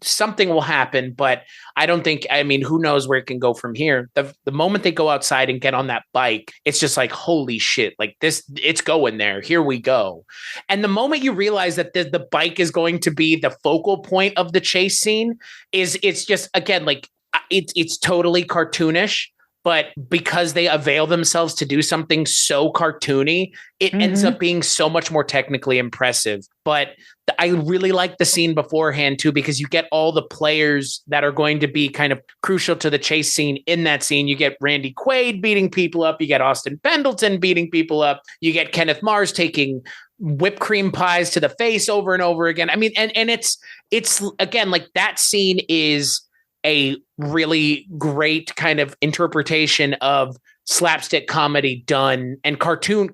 something will happen. But I don't think, who knows where it can go from here. The moment they go outside and get on that bike, it's just like, holy shit, like this, it's going there. Here we go. And the moment you realize that the bike is going to be the focal point of the chase scene it's just, again, like it's totally cartoonish, but because they avail themselves to do something so cartoony, it ends up being so much more technically impressive. But I really like the scene beforehand too, because you get all the players that are going to be kind of crucial to the chase scene in that scene. You get Randy Quaid beating people up. You get Austin Pendleton beating people up. You get Kenneth Mars taking whipped cream pies to the face over and over again. And it's again, like that scene is a really great kind of interpretation of slapstick comedy done and cartoon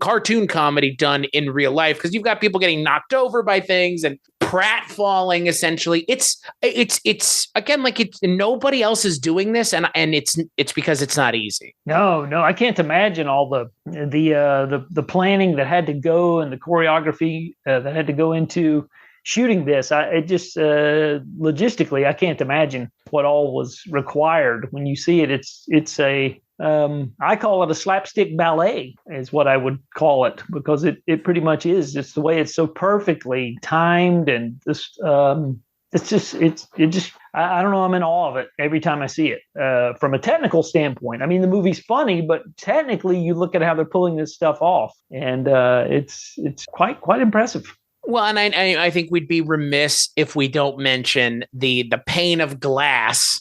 comedy done in real life, because you've got people getting knocked over by things and pratfalling. Essentially, it's again, like nobody else is doing this, and it's because it's not easy. No, I can't imagine all the planning that had to go and the choreography that had to go into shooting this. Logistically, I can't imagine what all was required. When you see it, it's a I call it a slapstick ballet, is what I would call it, because it pretty much is just the way it's so perfectly timed, and this I don't know, I'm in awe of it every time I see it. From a technical standpoint, the movie's funny, but technically you look at how they're pulling this stuff off, and it's quite impressive. Well, and I think we'd be remiss if we don't mention the pane of glass.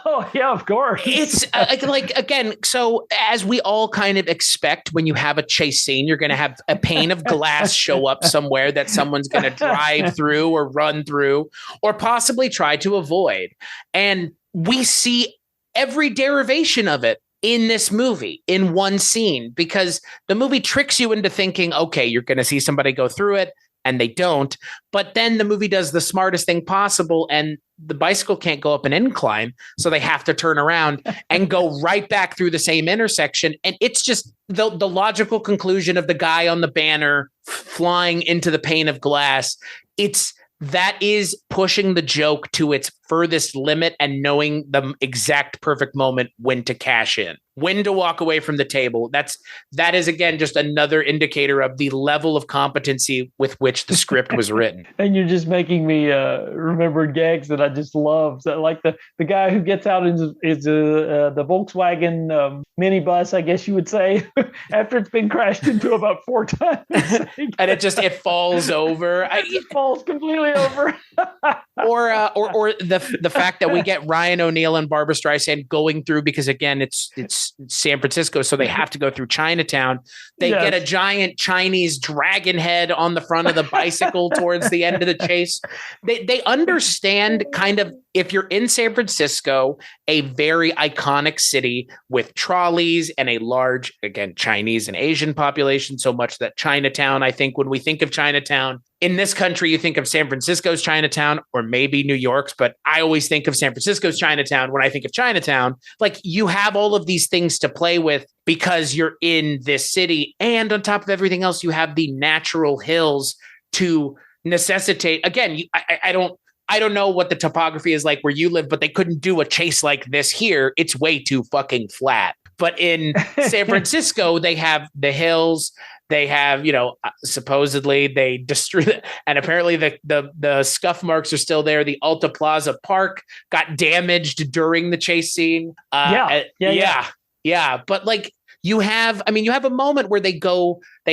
Oh yeah, of course. It's like, again, so as we all kind of expect, when you have a chase scene, you're going to have a pane of glass show up somewhere that someone's going to drive through or run through or possibly try to avoid. And we see every derivation of it in this movie in one scene, because the movie tricks you into thinking, okay, you're going to see somebody go through it. and they don't. But then the movie does the smartest thing possible, and the bicycle can't go up an incline, so they have to turn around and go right back through the same intersection. And it's just the logical conclusion of the guy on the banner flying into the pane of glass. That is pushing the joke to its furthest limit and knowing the exact perfect moment when to cash in, when to walk away from the table. That is, again, just another indicator of the level of competency with which the script was written. And you're just making me remember gags that I just love. So, like the guy who gets out in the Volkswagen minibus, I guess you would say, after it's been crashed into about 4 times. And it falls over. It falls completely over. or the fact that we get Ryan O'Neal and Barbra Streisand going through, because again, it's San Francisco, so they have to go through Chinatown. They get a giant Chinese dragon head on the front of the bicycle towards the end of the chase. They understand kind of, if you're in San Francisco, a very iconic city with trolleys and a large, again, Chinese and Asian population, so much that Chinatown, I think when we think of Chinatown, in this country, you think of San Francisco's Chinatown or maybe New York's, but I always think of San Francisco's Chinatown when I think of Chinatown. Like, you have all of these things to play with because you're in this city. And on top of everything else, you have the natural hills to necessitate. Again, I don't know what the topography is like where you live, but they couldn't do a chase like this here. It's way too fucking flat. But in San Francisco, they have the hills. They have, supposedly they destroy, and apparently the scuff marks are still there. The Alta Plaza Park got damaged during the chase scene. Yeah. But like, you have a moment where they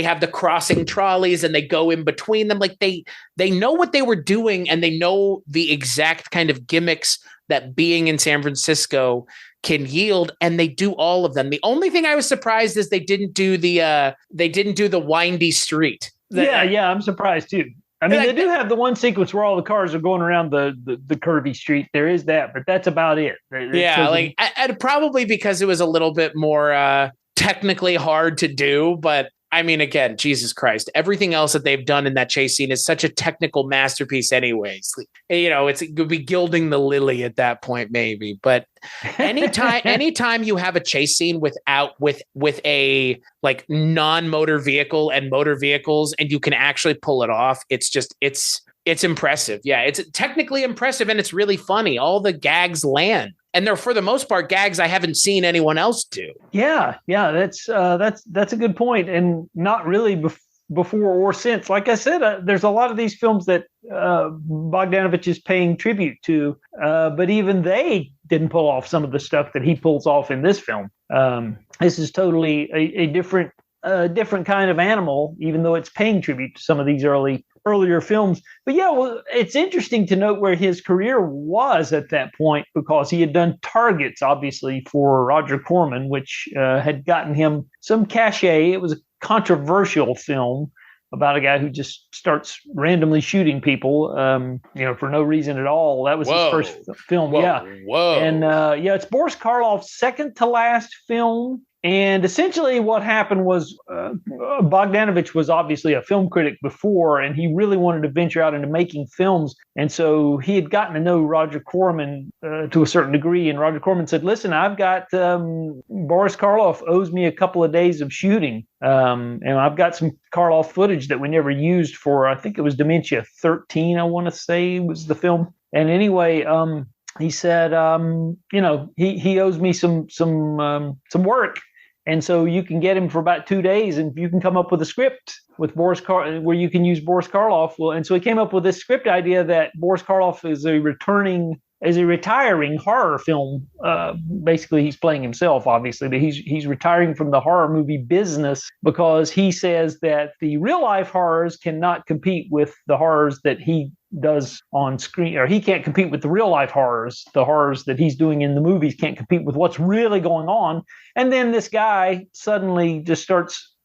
have the crossing trolleys and they go in between them. Like they know what they were doing, and they know the exact kind of gimmicks that being in San Francisco can yield, and they do all of them. The only thing I was surprised is they didn't do the windy street. I'm surprised too. I mean, they do have the one sequence where all the cars are going around the curvy street. There is that, but that's about it. And probably because it was a little bit more technically hard to do, but I mean, again, Jesus Christ, everything else that they've done in that chase scene is such a technical masterpiece anyways. It could be gilding the lily at that point, maybe. But anytime you have a chase scene with a like non-motor vehicle and motor vehicles, and you can actually pull it off, it's impressive. Yeah, it's technically impressive, and it's really funny. All the gags land. And they're, for the most part, gags I haven't seen anyone else do. Yeah, that's a good point, and not really before or since. Like I said, there's a lot of these films that Bogdanovich is paying tribute to, but even they didn't pull off some of the stuff that he pulls off in this film. This is totally a different kind of animal, even though it's paying tribute to some of these earlier films. But it's interesting to note where his career was at that point, because he had done Targets, obviously, for Roger Corman, which had gotten him some cachet. It was a controversial film about a guy who just starts randomly shooting people, for no reason at all. That was his first film. And it's Boris Karloff's second to last film. And essentially what happened was Bogdanovich was obviously a film critic before, and he really wanted to venture out into making films. And so he had gotten to know Roger Corman to a certain degree. And Roger Corman said, listen, I've got Boris Karloff owes me a couple of days of shooting. And I've got some Karloff footage that we never used for, I think it was Dementia 13, I want to say was the film. And anyway, he said, he owes me some work. And so you can get him for about 2 days, and you can come up with a script with where you can use Boris Karloff. Well, and so he came up with this script idea that Boris Karloff is a retiring horror film. Basically, he's playing himself, obviously, but he's retiring from the horror movie business, because he says that the real life horrors cannot compete with the horrors that he does on screen, or he can't compete with the real life horrors. The horrors that he's doing in the movies can't compete with what's really going on. And then this guy suddenly just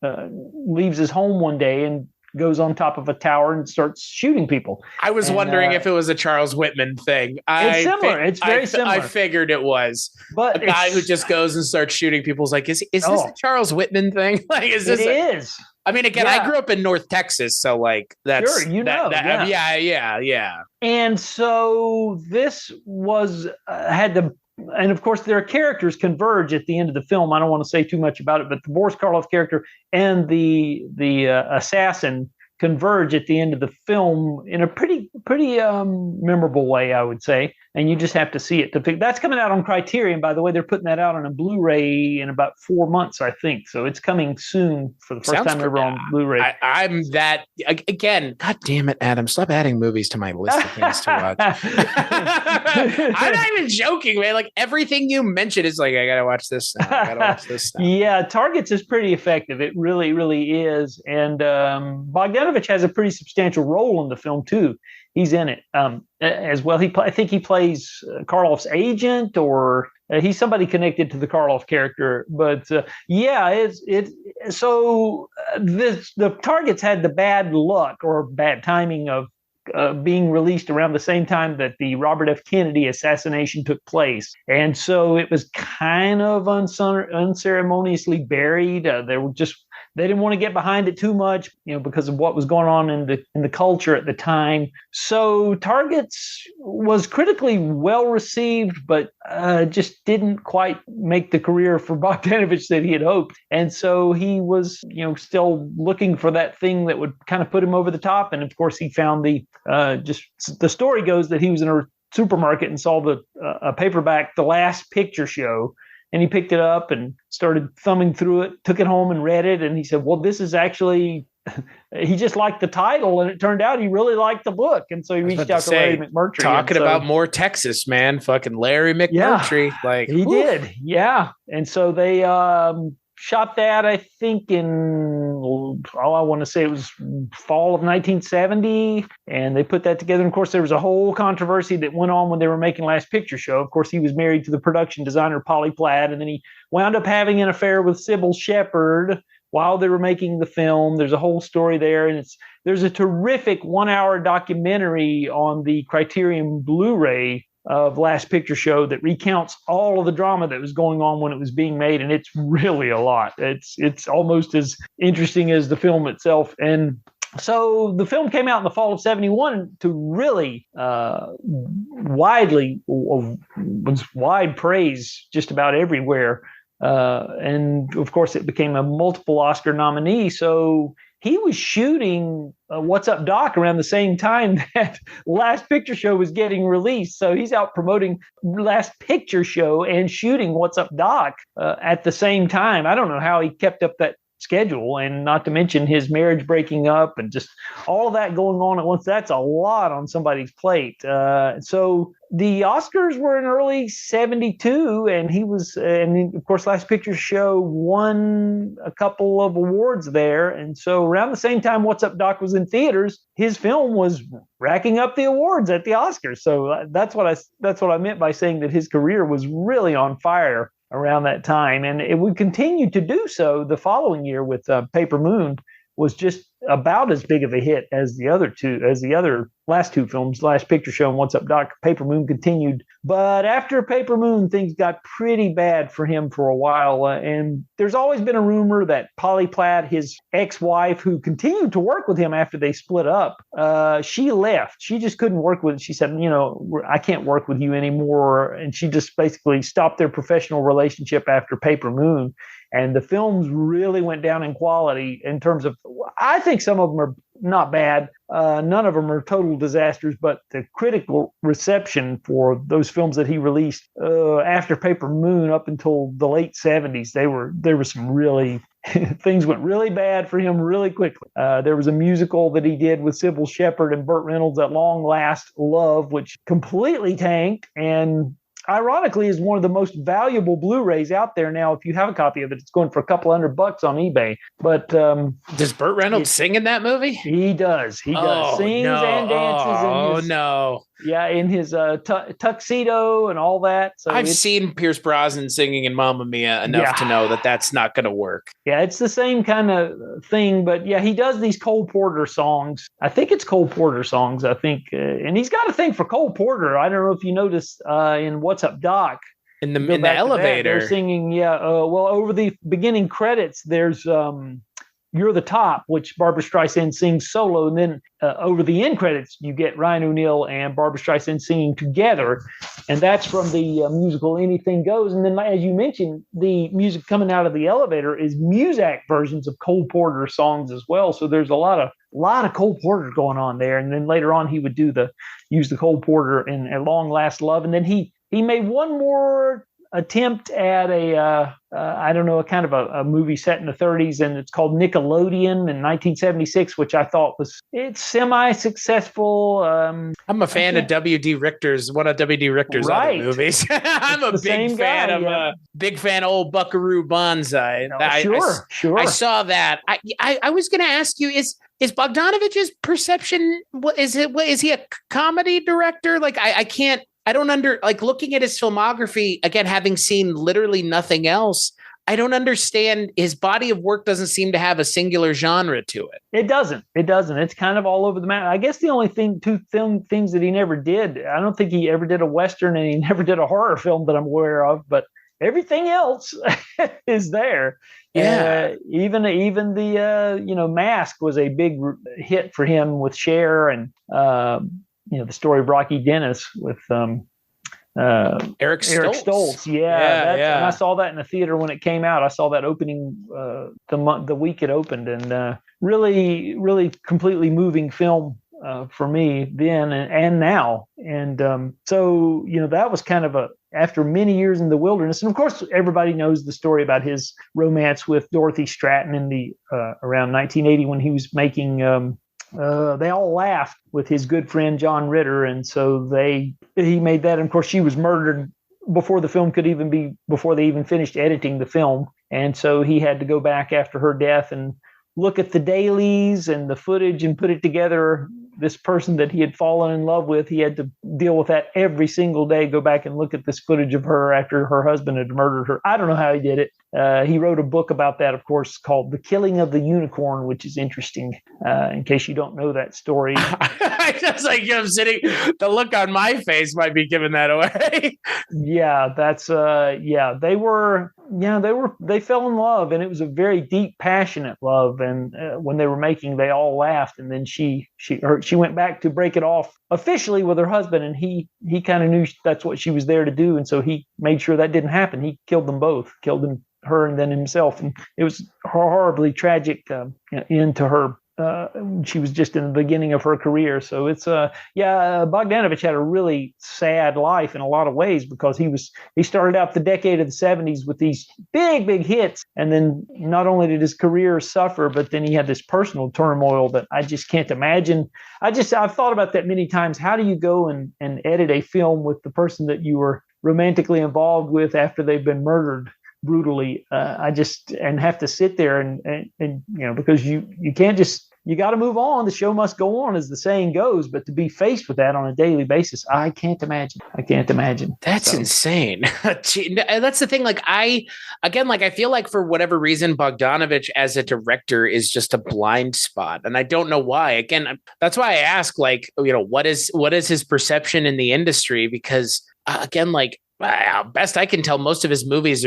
leaves his home one day and goes on top of a tower and starts shooting people. I was wondering if it was a Charles Whitman thing. It's similar. It's very similar. I figured it was. But a guy who just goes and starts shooting people is like, is this a Charles Whitman thing? Like, is this? It is. I mean, again, I grew up in North Texas, so like that's sure, yeah. And so this was and of course their characters converge at the end of the film. I don't want to say too much about it, but the Boris Karloff character and the assassin converge at the end of the film in a pretty memorable way, I would say. And you just have to see it to think. That's coming out on Criterion, by the way. They're putting that out on a Blu-ray in about 4 months, I think. So it's coming soon for the first time ever on Blu-ray. I'm that again. God damn it, Adam! Stop adding movies to my list of things to watch. I'm not even joking, man. Like everything you mentioned is like, I gotta watch this now. I gotta watch this now. Yeah, Targets is pretty effective. It really, really is. And Bogdanovich has a pretty substantial role in the film too. He's in it as well. I think he plays Karloff's agent, or he's somebody connected to the Karloff character. But the Targets had the bad luck or bad timing of being released around the same time that the Robert F. Kennedy assassination took place, and so it was kind of unceremoniously buried. They didn't want to get behind it too much, because of what was going on in the culture at the time. So Targets was critically well received, but just didn't quite make the career for Bogdanovich that he had hoped. And so he was, still looking for that thing that would kind of put him over the top. And of course, he found the story goes that he was in a supermarket and saw a paperback, The Last Picture Show. And he picked it up and started thumbing through it, took it home and read it. And he said, well, this is actually, he just liked the title. And it turned out he really liked the book. And so he reached out to Larry McMurtry. Talking about more Texas, man. Fucking Larry McMurtry. Yeah, he did. Yeah. And so they shot that, I think, I want to say it was fall of 1970. And they put that together. And of course, there was a whole controversy that went on when they were making Last Picture Show. Of course, he was married to the production designer, Polly Platt. And then he wound up having an affair with Sybil Shepherd while they were making the film. There's a whole story there. And there's a terrific 1-hour documentary on the Criterion Blu-ray of Last Picture Show that recounts all of the drama that was going on when it was being made, and it's really a lot. It's almost as interesting as the film itself. And so the film came out in the fall of 1971 to really was wide praise just about everywhere. And of course, it became a multiple Oscar nominee. So he was shooting What's Up, Doc around the same time that Last Picture Show was getting released. So he's out promoting Last Picture Show and shooting What's Up, Doc at the same time. I don't know how he kept up that schedule, and not to mention his marriage breaking up and just all of that going on at once. That's a lot on somebody's plate. So the Oscars were in early 1972, and of course, Last Picture Show won a couple of awards there. And so around the same time What's Up, Doc was in theaters, his film was racking up the awards at the Oscars. So that's what I meant by saying that his career was really on fire around that time, and it would continue to do so the following year with Paper Moon. Was just about as big of a hit as the other last two films, Last Picture Show and What's Up, Doc. Paper Moon continued, but after Paper Moon, things got pretty bad for him for a while. And there's always been a rumor that Polly Platt, his ex-wife, who continued to work with him after they split up, she left. She just couldn't work with. She said, I can't work with you anymore, and she just basically stopped their professional relationship after Paper Moon. And the films really went down in quality in terms of, I think some of them are not bad. None of them are total disasters, but the critical reception for those films that he released after Paper Moon up until the late 1970s, there were some really, things went really bad for him really quickly. There was a musical that he did with Sybil Shepherd and Burt Reynolds, At Long Last, Love, which completely tanked, and ironically is one of the most valuable Blu-rays out there now. If you have a copy of it, it's going for a couple $100 on eBay. But does Burt Reynolds sing in that movie? He does. He does. Sings and dances. Yeah, in his tuxedo and all that. So I've seen Pierce Brosnan singing in Mamma Mia enough to know that that's not going to work. Yeah, it's the same kind of thing. But yeah, he does these Cole Porter songs. I think it's Cole Porter songs. I think, and he's got a thing for Cole Porter. I don't know if you noticed in What's Up, Doc. In the elevator, they're singing. Yeah. Well, over the beginning credits, there's You're the Top, which Barbra Streisand sings solo. And then over the end credits, you get Ryan O'Neal and Barbra Streisand singing together. And that's from the musical Anything Goes. And then, as you mentioned, the music coming out of the elevator is Muzak versions of Cole Porter songs as well. So there's a lot of Cole Porter going on there. And then later on, he would use the Cole Porter in At Long Last Love. And then he made one more attempt at a kind of a movie set in the 30s, and it's called Nickelodeon in 1976, which I thought it's semi-successful. I'm a fan of W.D. Richter's, one of W.D. Richter's other movies. I'm a big fan of big fan of old Buckaroo Banzai. Sure. I saw that. I was going to ask you, is Bogdanovich's perception, is he a comedy director? Like I don't looking at his filmography, again, having seen literally nothing else, I don't understand. His body of work doesn't seem to have a singular genre to it. It doesn't. It's kind of all over the map. I guess the only two things that he never did, I don't think he ever did a Western, and he never did a horror film that I'm aware of, but everything else is there. Yeah. Even the, Mask was a big hit for him with Cher, and, the story of Rocky Dennis with Eric Stoltz. Yeah. And I saw that in the theater when it came out. I saw that opening the week it opened, and really, really completely moving film for me then and now. And so that was kind of after many years in the wilderness. And of course, everybody knows the story about his romance with Dorothy Stratton in the around 1980 when he was making. They All Laughed with his good friend John Ritter, and so he made that. And of course, she was murdered before they even finished editing the film, and so he had to go back after her death and look at the dailies and the footage and put it together. This person that he had fallen in love with, he had to deal with that every single day, go back and look at this footage of her after her husband had murdered her. I don't know how he did it. He wrote a book about that, of course, called The Killing of the Unicorn, which is interesting, in case you don't know that story. I just I'm sitting, the look on my face might be giving that away. Yeah, that's, they fell in love, and it was a very deep, passionate love. And when they were making They All Laughed, and then she went back to break it off officially with her husband, and he kind of knew that's what she was there to do. And so he made sure that didn't happen. He killed them both, her and then himself. And it was a horribly tragic end to her. She was just in the beginning of her career. So it's Bogdanovich had a really sad life in a lot of ways, because he started out the decade of the 70s with these big hits, and then not only did his career suffer, but then he had this personal turmoil that I just can't imagine. I've thought about that many times. How do you go and edit a film with the person that you were romantically involved with after they've been murdered brutally? And have to sit there and because you can't you got to move on. The show must go on, as the saying goes. But to be faced with that on a daily basis, I can't imagine. That's insane. That's the thing. I feel like for whatever reason, Bogdanovich as a director is just a blind spot. And I don't know why. Again, that's why I ask, what is his perception in the industry? Because best I can tell, most of his movies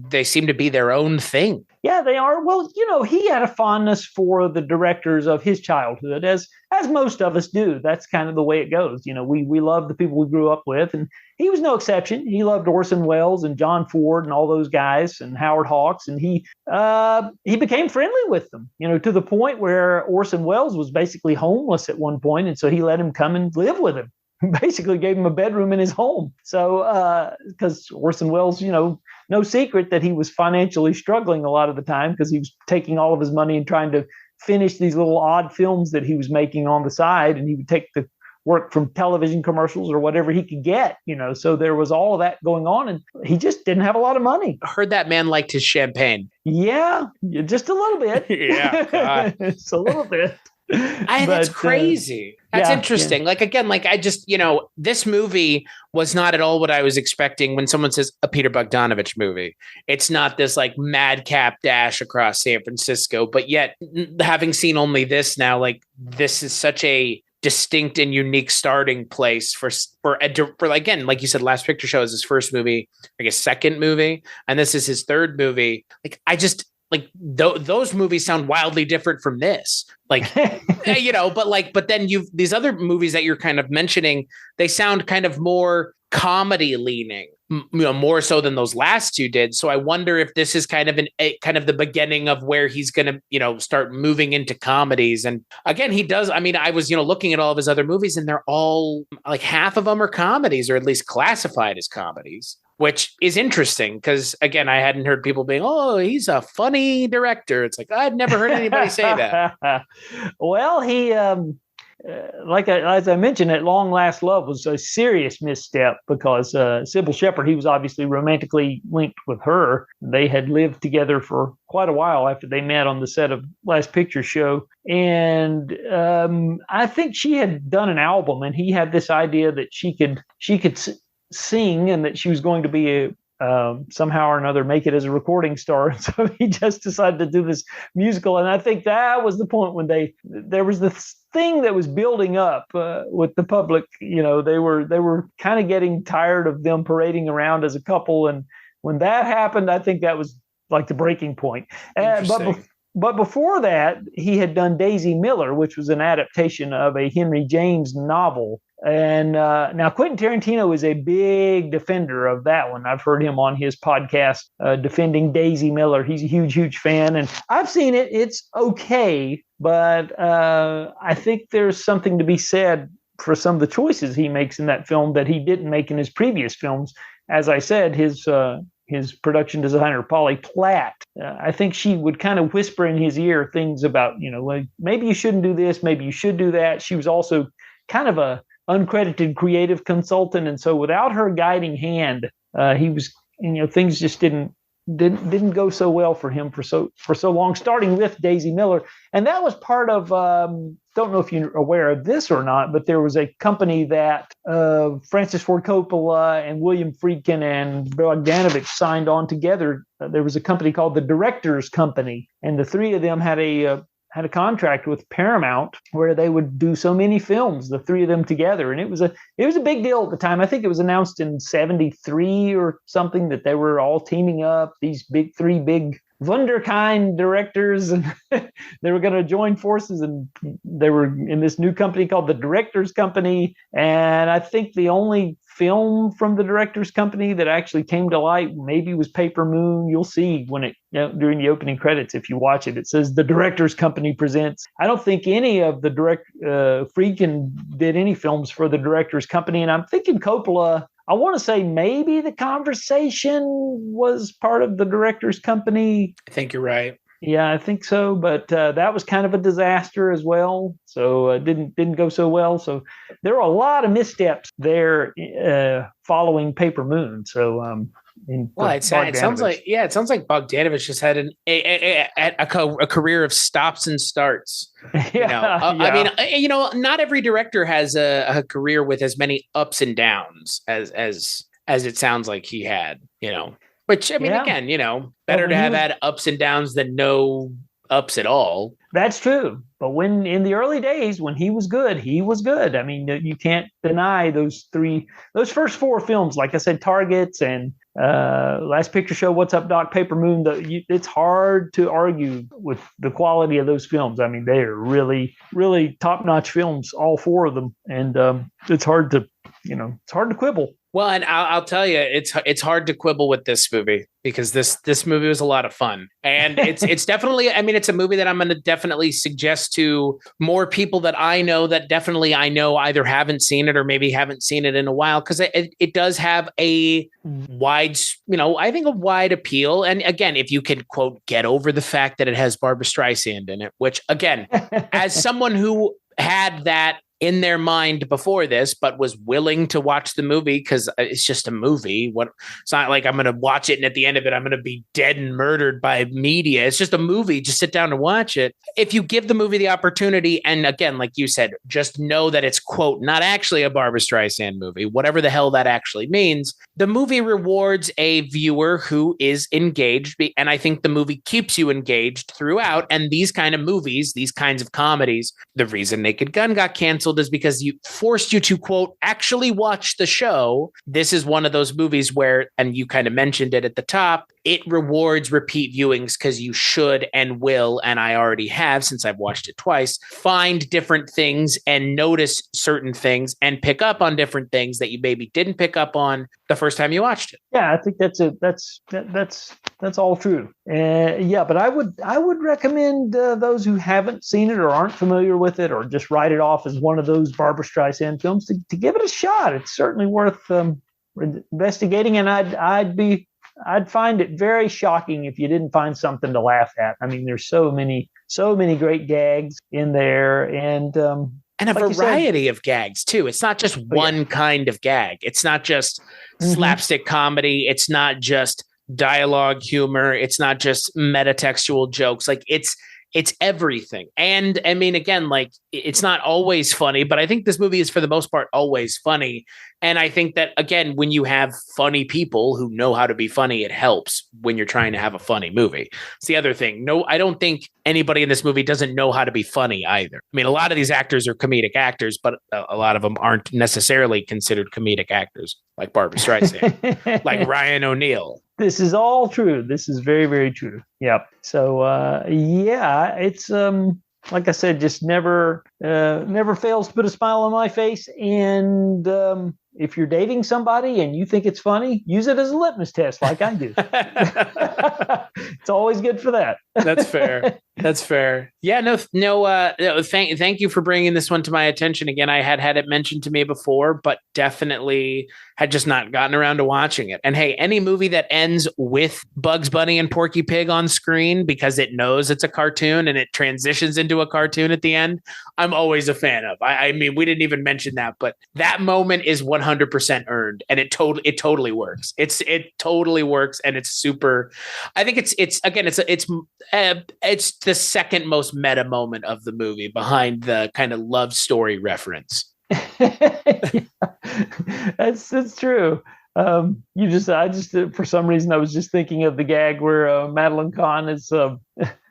they seem to be their own thing. Yeah, they are. Well, he had a fondness for the directors of his childhood, as most of us do. That's kind of the way it goes. We love the people we grew up with, and he was no exception. He loved Orson Welles and John Ford and all those guys, and Howard Hawks, and he became friendly with them, to the point where Orson Welles was basically homeless at one point, and so he let him come and live with him. Basically gave him a bedroom in his home. So, because Orson Welles, no secret that he was financially struggling a lot of the time, because he was taking all of his money and trying to finish these little odd films that he was making on the side. And he would take the work from television commercials or whatever he could get, so there was all of that going on, and he just didn't have a lot of money. I heard that man liked his champagne. Yeah, just a little bit. Yeah. It's a little bit. That's crazy. That's interesting. Yeah. This movie was not at all what I was expecting when someone says a Peter Bogdanovich movie. It's not this madcap dash across San Francisco, but yet having seen only this now, this is such a distinct and unique starting place for again, like you said, Last Picture Show is his first movie, I guess second movie, and this is his third movie. those movies sound wildly different from this. Like, but then these other movies that you're kind of mentioning, they sound kind of more comedy leaning, more so than those last two did. So I wonder if this is kind of the beginning of where he's going to, start moving into comedies. And again, he does. I mean, I was, looking at all of his other movies, and they're all like half of them are comedies, or at least classified as comedies, which is interesting because, again, I hadn't heard people being, oh, he's a funny director. It's like, I've never heard anybody say that. Well, he, as I mentioned, At Long Last Love was a serious misstep because Sybil Shepherd, he was obviously romantically linked with her. They had lived together for quite a while after they met on the set of Last Picture Show. And I think she had done an album, and he had this idea that she could sing, and that she was going to be somehow or another make it as a recording star. So he just decided to do this musical. And I think that was the point when there was this thing that was building up with the public. They were kind of getting tired of them parading around as a couple. And when that happened, I think that was like the breaking point. But before that, he had done Daisy Miller, which was an adaptation of a Henry James novel. And now Quentin Tarantino is a big defender of that one. I've heard him on his podcast defending Daisy Miller. He's a huge, huge fan. And I've seen it. It's okay. But I think there's something to be said for some of the choices he makes in that film that he didn't make in his previous films. As I said, his production designer, Polly Platt, I think she would kind of whisper in his ear things about, like, maybe you shouldn't do this, maybe you should do that. She was also kind of a uncredited creative consultant. And so without her guiding hand, he was, things just didn't go so well for him for so long, starting with Daisy Miller. And that was part of, don't know if you're aware of this or not, but there was a company that Francis Ford Coppola and William Friedkin and Bogdanovich signed on together. There was a company called the Directors Company, and the three of them had a contract with Paramount where they would do so many films, the three of them together. And it was a big deal at the time. I think it was announced in 1973 or something that they were all teaming up, these three big wunderkind directors, and they were going to join forces, and they were in this new company called the Directors Company. And I think the only film from the Directors Company that actually came to light maybe was Paper Moon. You'll see when it during the opening credits, if you watch it, it says the Directors Company presents. I don't think any of the Friedkin did any films for the Directors Company, and I'm thinking Coppola, I want to say maybe The Conversation was part of the Directors Company. I think you're right. Yeah, I think so. But that was kind of a disaster as well. So it didn't go so well. So there were a lot of missteps there following Paper Moon. So it sounds like Bogdanovich just had a career of stops and starts. I mean, not every director has a career with as many ups and downs as it sounds like he had. Which, I mean, again, better to have had ups and downs than no ups at all. That's true. But when in the early days, when he was good, he was good. I mean, you can't deny those first four films, like I said, Targets and Last Picture Show, What's Up, Doc, Paper Moon. It's hard to argue with the quality of those films. I mean, they are really, really top-notch films, all four of them. And it's hard to quibble. Well, and I'll tell you, it's hard to quibble with this movie because this movie was a lot of fun, and it's definitely. I mean, it's a movie that I'm going to definitely suggest to more people that I know either haven't seen it or maybe haven't seen it in a while, because it does have a wide, I think a wide appeal. And again, if you can quote get over the fact that it has Barbra Streisand in it, which again, as someone who had that in their mind before this, but was willing to watch the movie because it's just a movie. It's not like I'm going to watch it and at the end of it, I'm going to be dead and murdered by media. It's just a movie. Just sit down and watch it. If you give the movie the opportunity, and again, like you said, just know that it's, quote, not actually a Barbra Streisand movie, whatever the hell that actually means. The movie rewards a viewer who is engaged. And I think the movie keeps you engaged throughout. And these kind of movies, these kinds of comedies, the reason Naked Gun got canceled canceled is because you forced you to, quote, actually watch the show. This is one of those movies where, and you kind of mentioned it at the top, it rewards repeat viewings because you should and will, and I already have since I've watched it twice, find different things and notice certain things and pick up on different things that you maybe didn't pick up on the first time you watched it. Yeah, I think that's all true. Yeah, but I would recommend those who haven't seen it or aren't familiar with it or just write it off as one of those Barbra Streisand films to give it a shot. It's certainly worth investigating, and I'd find it very shocking if you didn't find something to laugh at. I mean, there's so many great gags in there, and a like variety of gags too. It's not just one kind of gag. It's not just slapstick comedy. It's not just dialogue humor. It's not just metatextual jokes. Like it's everything. And I mean, again, like it's not always funny, but I think this movie is for the most part always funny. And I think that, again, when you have funny people who know how to be funny, it helps when you're trying to have a funny movie. It's the other thing. No, I don't think anybody in this movie doesn't know how to be funny either. I mean, a lot of these actors are comedic actors, but a lot of them aren't necessarily considered comedic actors, like Barbra Streisand, like Ryan O'Neal. This is all true. This is very, very true. Yep. So, yeah, it's like I said, just never fails to put a smile on my face. And if you're dating somebody and you think it's funny, use it as a litmus test, like I do. It's always good for that. That's fair. That's fair. Yeah, no. Thank you for bringing this one to my attention again. I had it mentioned to me before, but definitely had just not gotten around to watching it. And hey, any movie that ends with Bugs Bunny and Porky Pig on screen because it knows it's a cartoon and it transitions into a cartoon at the end, I'm always a fan of. I mean, we didn't even mention that, but that moment is 100% earned, and it totally works. It totally works, and it's super. I think it's the second most meta moment of the movie behind the kind of love story reference. That's true. I just for some reason I was just thinking of the gag where Madeline Kahn is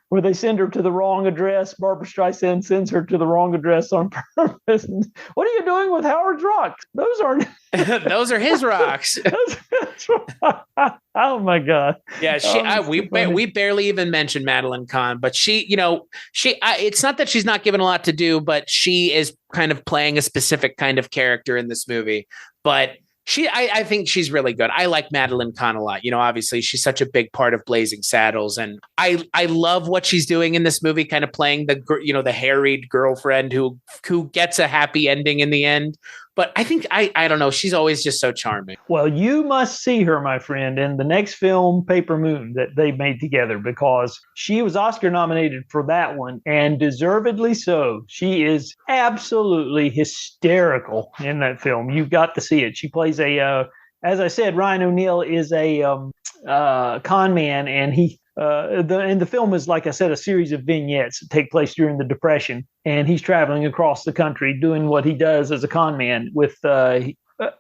where they send her to the wrong address. Barbra Streisand sends her to the wrong address on purpose. What are you doing with Howard's rocks? Those aren't. Those are his rocks. Oh my God. Yeah, we barely even mentioned Madeline Kahn, but she, it's not that she's not given a lot to do, but she is kind of playing a specific kind of character in this movie. But I think she's really good. I like Madeline Kahn a lot. Obviously she's such a big part of Blazing Saddles, and I love what she's doing in this movie, kind of playing the harried girlfriend who gets a happy ending in the end. But I think, I don't know, she's always just so charming. Well, you must see her, my friend, in the next film, Paper Moon, that they made together, because she was Oscar nominated for that one, and deservedly so. She is absolutely hysterical in that film. You've got to see it. She plays as I said, Ryan O'Neal is a con man, and the film is, like I said, a series of vignettes that take place during the Depression, and he's traveling across the country doing what he does as a con man with a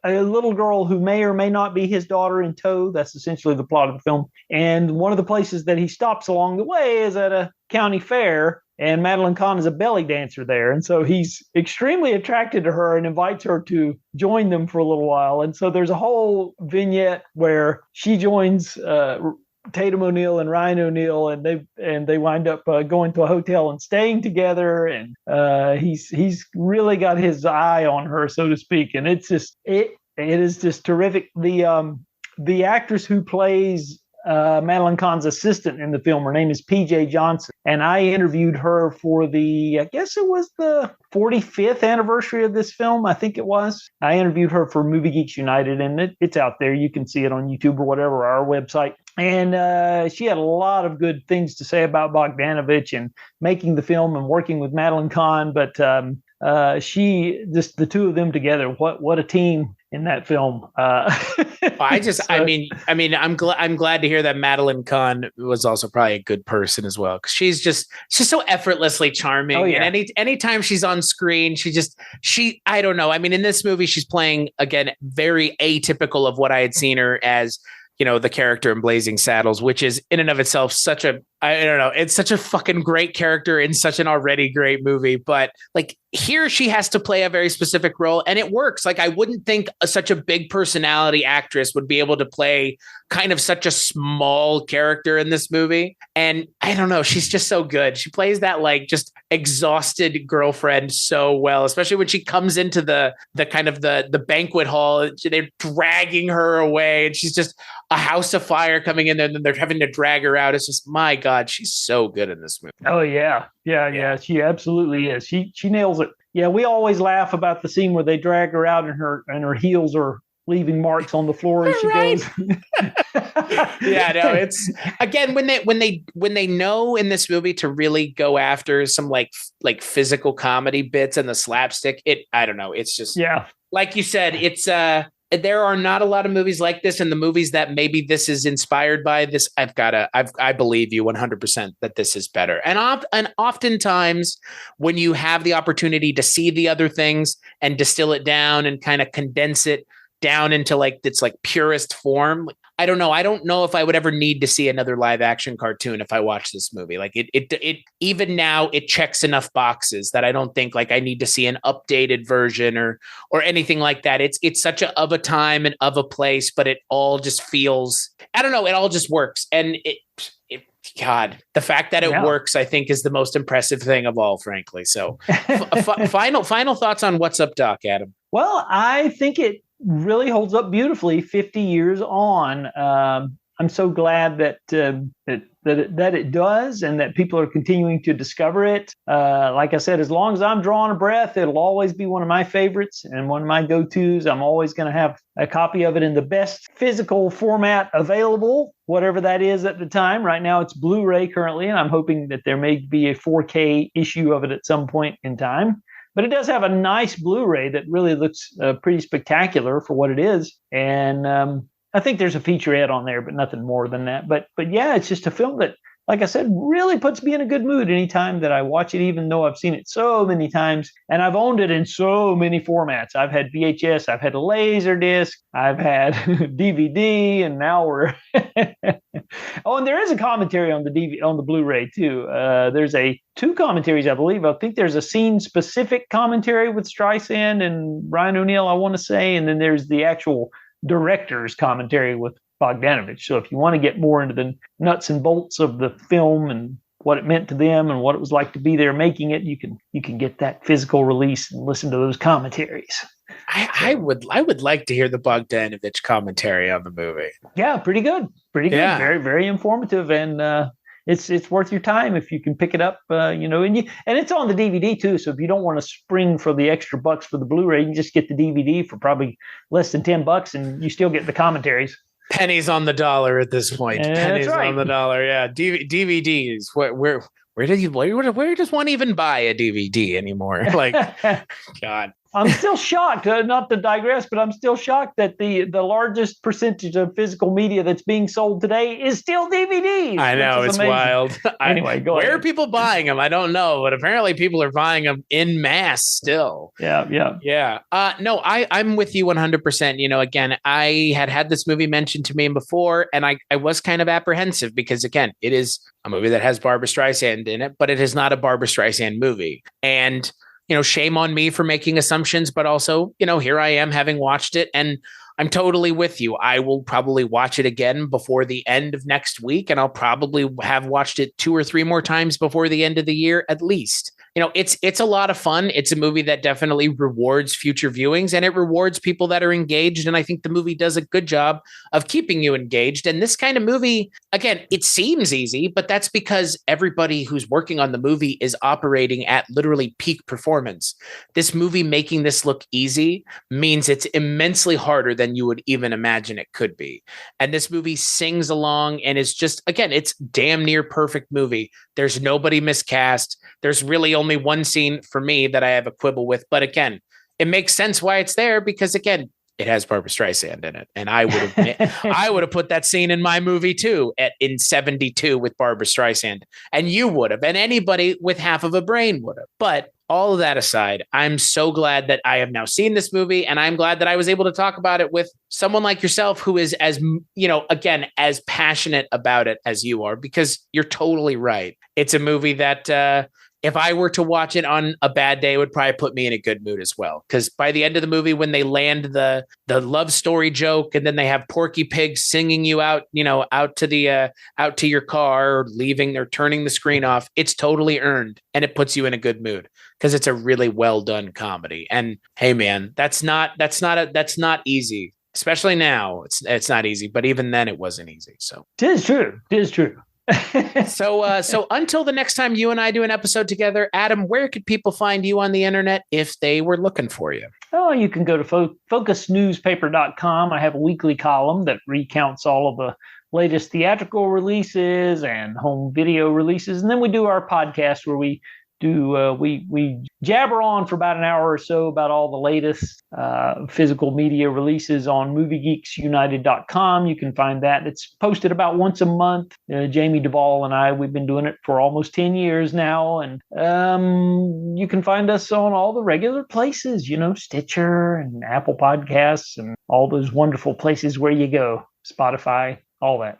little girl who may or may not be his daughter in tow. That's essentially the plot of the film. And one of the places that he stops along the way is at a county fair, and Madeline Kahn is a belly dancer there. And so he's extremely attracted to her and invites her to join them for a little while. And so there's a whole vignette where she joins Tatum O'Neal and Ryan O'Neal, and they wind up going to a hotel and staying together, and he's really got his eye on her, so to speak, and it is just terrific. The actress who plays Madeline Kahn's assistant in the film, her name is PJ Johnson, and I interviewed her for I guess it was the 45th anniversary of this film. I think it was. I interviewed her for Movie Geeks United, and it's out there. You can see it on YouTube or whatever, our website. And she had a lot of good things to say about Bogdanovich and making the film and working with Madeline Kahn. But the two of them together, what a team in that film. I mean, I'm glad to hear that Madeline Kahn was also probably a good person as well, because she's so effortlessly charming. Oh, yeah. And anytime she's on screen, I don't know. I mean, in this movie, she's playing, again, very atypical of what I had seen her as, the character in Blazing Saddles, which is in and of itself such a I don't know. It's such a fucking great character in such an already great movie. But like here, she has to play a very specific role and it works. Like I wouldn't think such a big personality actress would be able to play kind of such a small character in this movie. And I don't know. She's just so good. She plays that like just exhausted girlfriend so well, especially when she comes into the kind of the banquet hall. They're dragging her away and she's just a house of fire coming in there and then they're having to drag her out. It's just, my God, she's so good in this movie. Oh, yeah. Yeah. She absolutely is. She nails it. Yeah, we always laugh about the scene where they drag her out and her heels are leaving marks on the floor as she goes. Yeah, no, it's again when they know in this movie to really go after some like physical comedy bits and the slapstick. I don't know. It's just like you said. It's there are not a lot of movies like this, and the movies that maybe this is inspired by this, I believe you 100% that this is better. And oftentimes when you have the opportunity to see the other things and distill it down and kind of condense it down into like its like purest form, I don't know. I don't know if I would ever need to see another live action cartoon if I watch this movie. Like it even now it checks enough boxes that I don't think like I need to see an updated version or anything like that. It's such of a time and of a place, but it all just feels, I don't know. It all just works. And God, the fact that it works, I think is the most impressive thing of all, frankly. So final thoughts on What's Up, Doc, Adam? Well, I think it really holds up beautifully 50 years on. I'm so glad that it does and that people are continuing to discover it. Like I said, as long as I'm drawing a breath, it'll always be one of my favorites and one of my go-tos. I'm always going to have a copy of it in the best physical format available, whatever that is at the time. Right now it's Blu-ray currently, and I'm hoping that there may be a 4K issue of it at some point in time. But it does have a nice Blu-ray that really looks pretty spectacular for what it is. And I think there's a featurette on there, but nothing more than that. But yeah, it's just a film that, like I said, really puts me in a good mood anytime that I watch it, even though I've seen it so many times. And I've owned it in so many formats. I've had VHS, I've had a Laserdisc, I've had DVD, and now we're... Oh, and there is a commentary on the Blu-ray too. There's two commentaries, I believe. I think there's a scene-specific commentary with Streisand and Ryan O'Neal, I want to say, and then there's the actual director's commentary with Bogdanovich. So if you want to get more into the nuts and bolts of the film and what it meant to them and what it was like to be there making it, you can get that physical release and listen to those commentaries. I would like to hear the Bogdanovich commentary on the movie. Yeah, pretty good. Yeah. Very, very informative, and it's worth your time if you can pick it up. And it's on the DVD too. So if you don't want to spring for the extra bucks for the Blu-ray, you can just get the DVD for probably less than $10, and you still get the commentaries. Pennies on the dollar at this point. Pennies on the dollar. Yeah, DVDs. Where does one even buy a DVD anymore? Like, God. I'm still shocked, not to digress, but I'm still shocked that the largest percentage of physical media that's being sold today is still DVDs. I know, it's amazing. Wild. Anyway, go ahead. Where are people buying them? I don't know, but apparently people are buying them en masse still. Yeah. No, I'm with you 100%. Again, I had this movie mentioned to me before, and I was kind of apprehensive because, again, it is a movie that has Barbra Streisand in it, but it is not a Barbra Streisand movie. And shame on me for making assumptions, but also, here I am having watched it and I'm totally with you. I will probably watch it again before the end of next week. And I'll probably have watched it 2 or 3 more times before the end of the year, at least. It's a lot of fun. It's a movie that definitely rewards future viewings and it rewards people that are engaged. And I think the movie does a good job of keeping you engaged. And this kind of movie, again, it seems easy, but that's because everybody who's working on the movie is operating at literally peak performance. This movie making this look easy means it's immensely harder than you would even imagine it could be. And this movie sings along and is just, again, it's damn near perfect movie. There's nobody miscast. There's really only one scene for me that I have a quibble with. But again, it makes sense why it's there because, again, it has Barbra Streisand in it. And I would have put that scene in my movie too in 72 with Barbra Streisand. And you would have. And anybody with half of a brain would have. But all of that aside, I'm so glad that I have now seen this movie, and I'm glad that I was able to talk about it with someone like yourself who is as, again, as passionate about it as you are, because you're totally right. It's a movie that if I were to watch it on a bad day, it would probably put me in a good mood as well. Because by the end of the movie, when they land the love story joke, and then they have Porky Pig singing you out, out to your car, or leaving or turning the screen off, it's totally earned, and it puts you in a good mood because it's a really well done comedy. And hey, man, that's not easy, especially now. It's not easy, but even then, it wasn't easy. So it is true. It is true. So until the next time you and I do an episode together, Adam, where could people find you on the internet if they were looking for you? Oh, you can go to focusnewspaper.com. I have a weekly column that recounts all of the latest theatrical releases and home video releases. And then we do our podcast where we jabber on for about an hour or so about all the latest physical media releases on moviegeeksunited.com. You can find that. It's posted about once a month. Jamie Duvall and I, we've been doing it for almost 10 years now. And you can find us on all the regular places, Stitcher and Apple Podcasts and all those wonderful places where you go, Spotify, all that.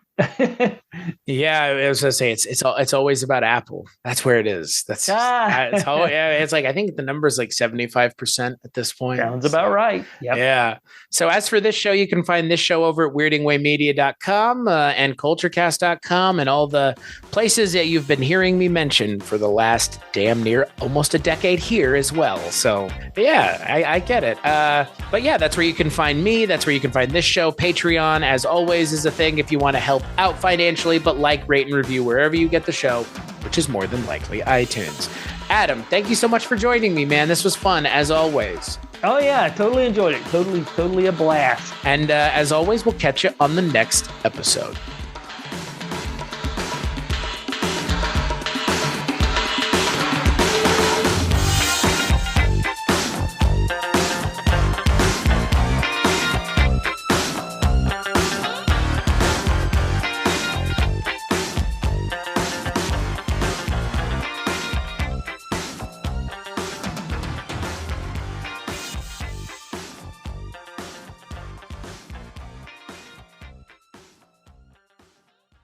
Yeah, I was gonna say it's always about Apple. That's where it is. It's like I think the number is like 75% at this point. Sounds about right. Yep. Yeah. So as for this show, you can find this show over at weirdingwaymedia.com and Kulturecast.com and all the places that you've been hearing me mention for the last damn near almost a decade here as well. So yeah, I get it. But yeah, that's where you can find me. That's where you can find this show. Patreon, as always, is a thing if you want to help out financially, but like, rate, and review wherever you get the show, which is more than likely iTunes. Adam, thank you so much for joining me, man. This was fun, as always. Oh, yeah, I totally enjoyed it. Totally a blast. And as always, we'll catch you on the next episode.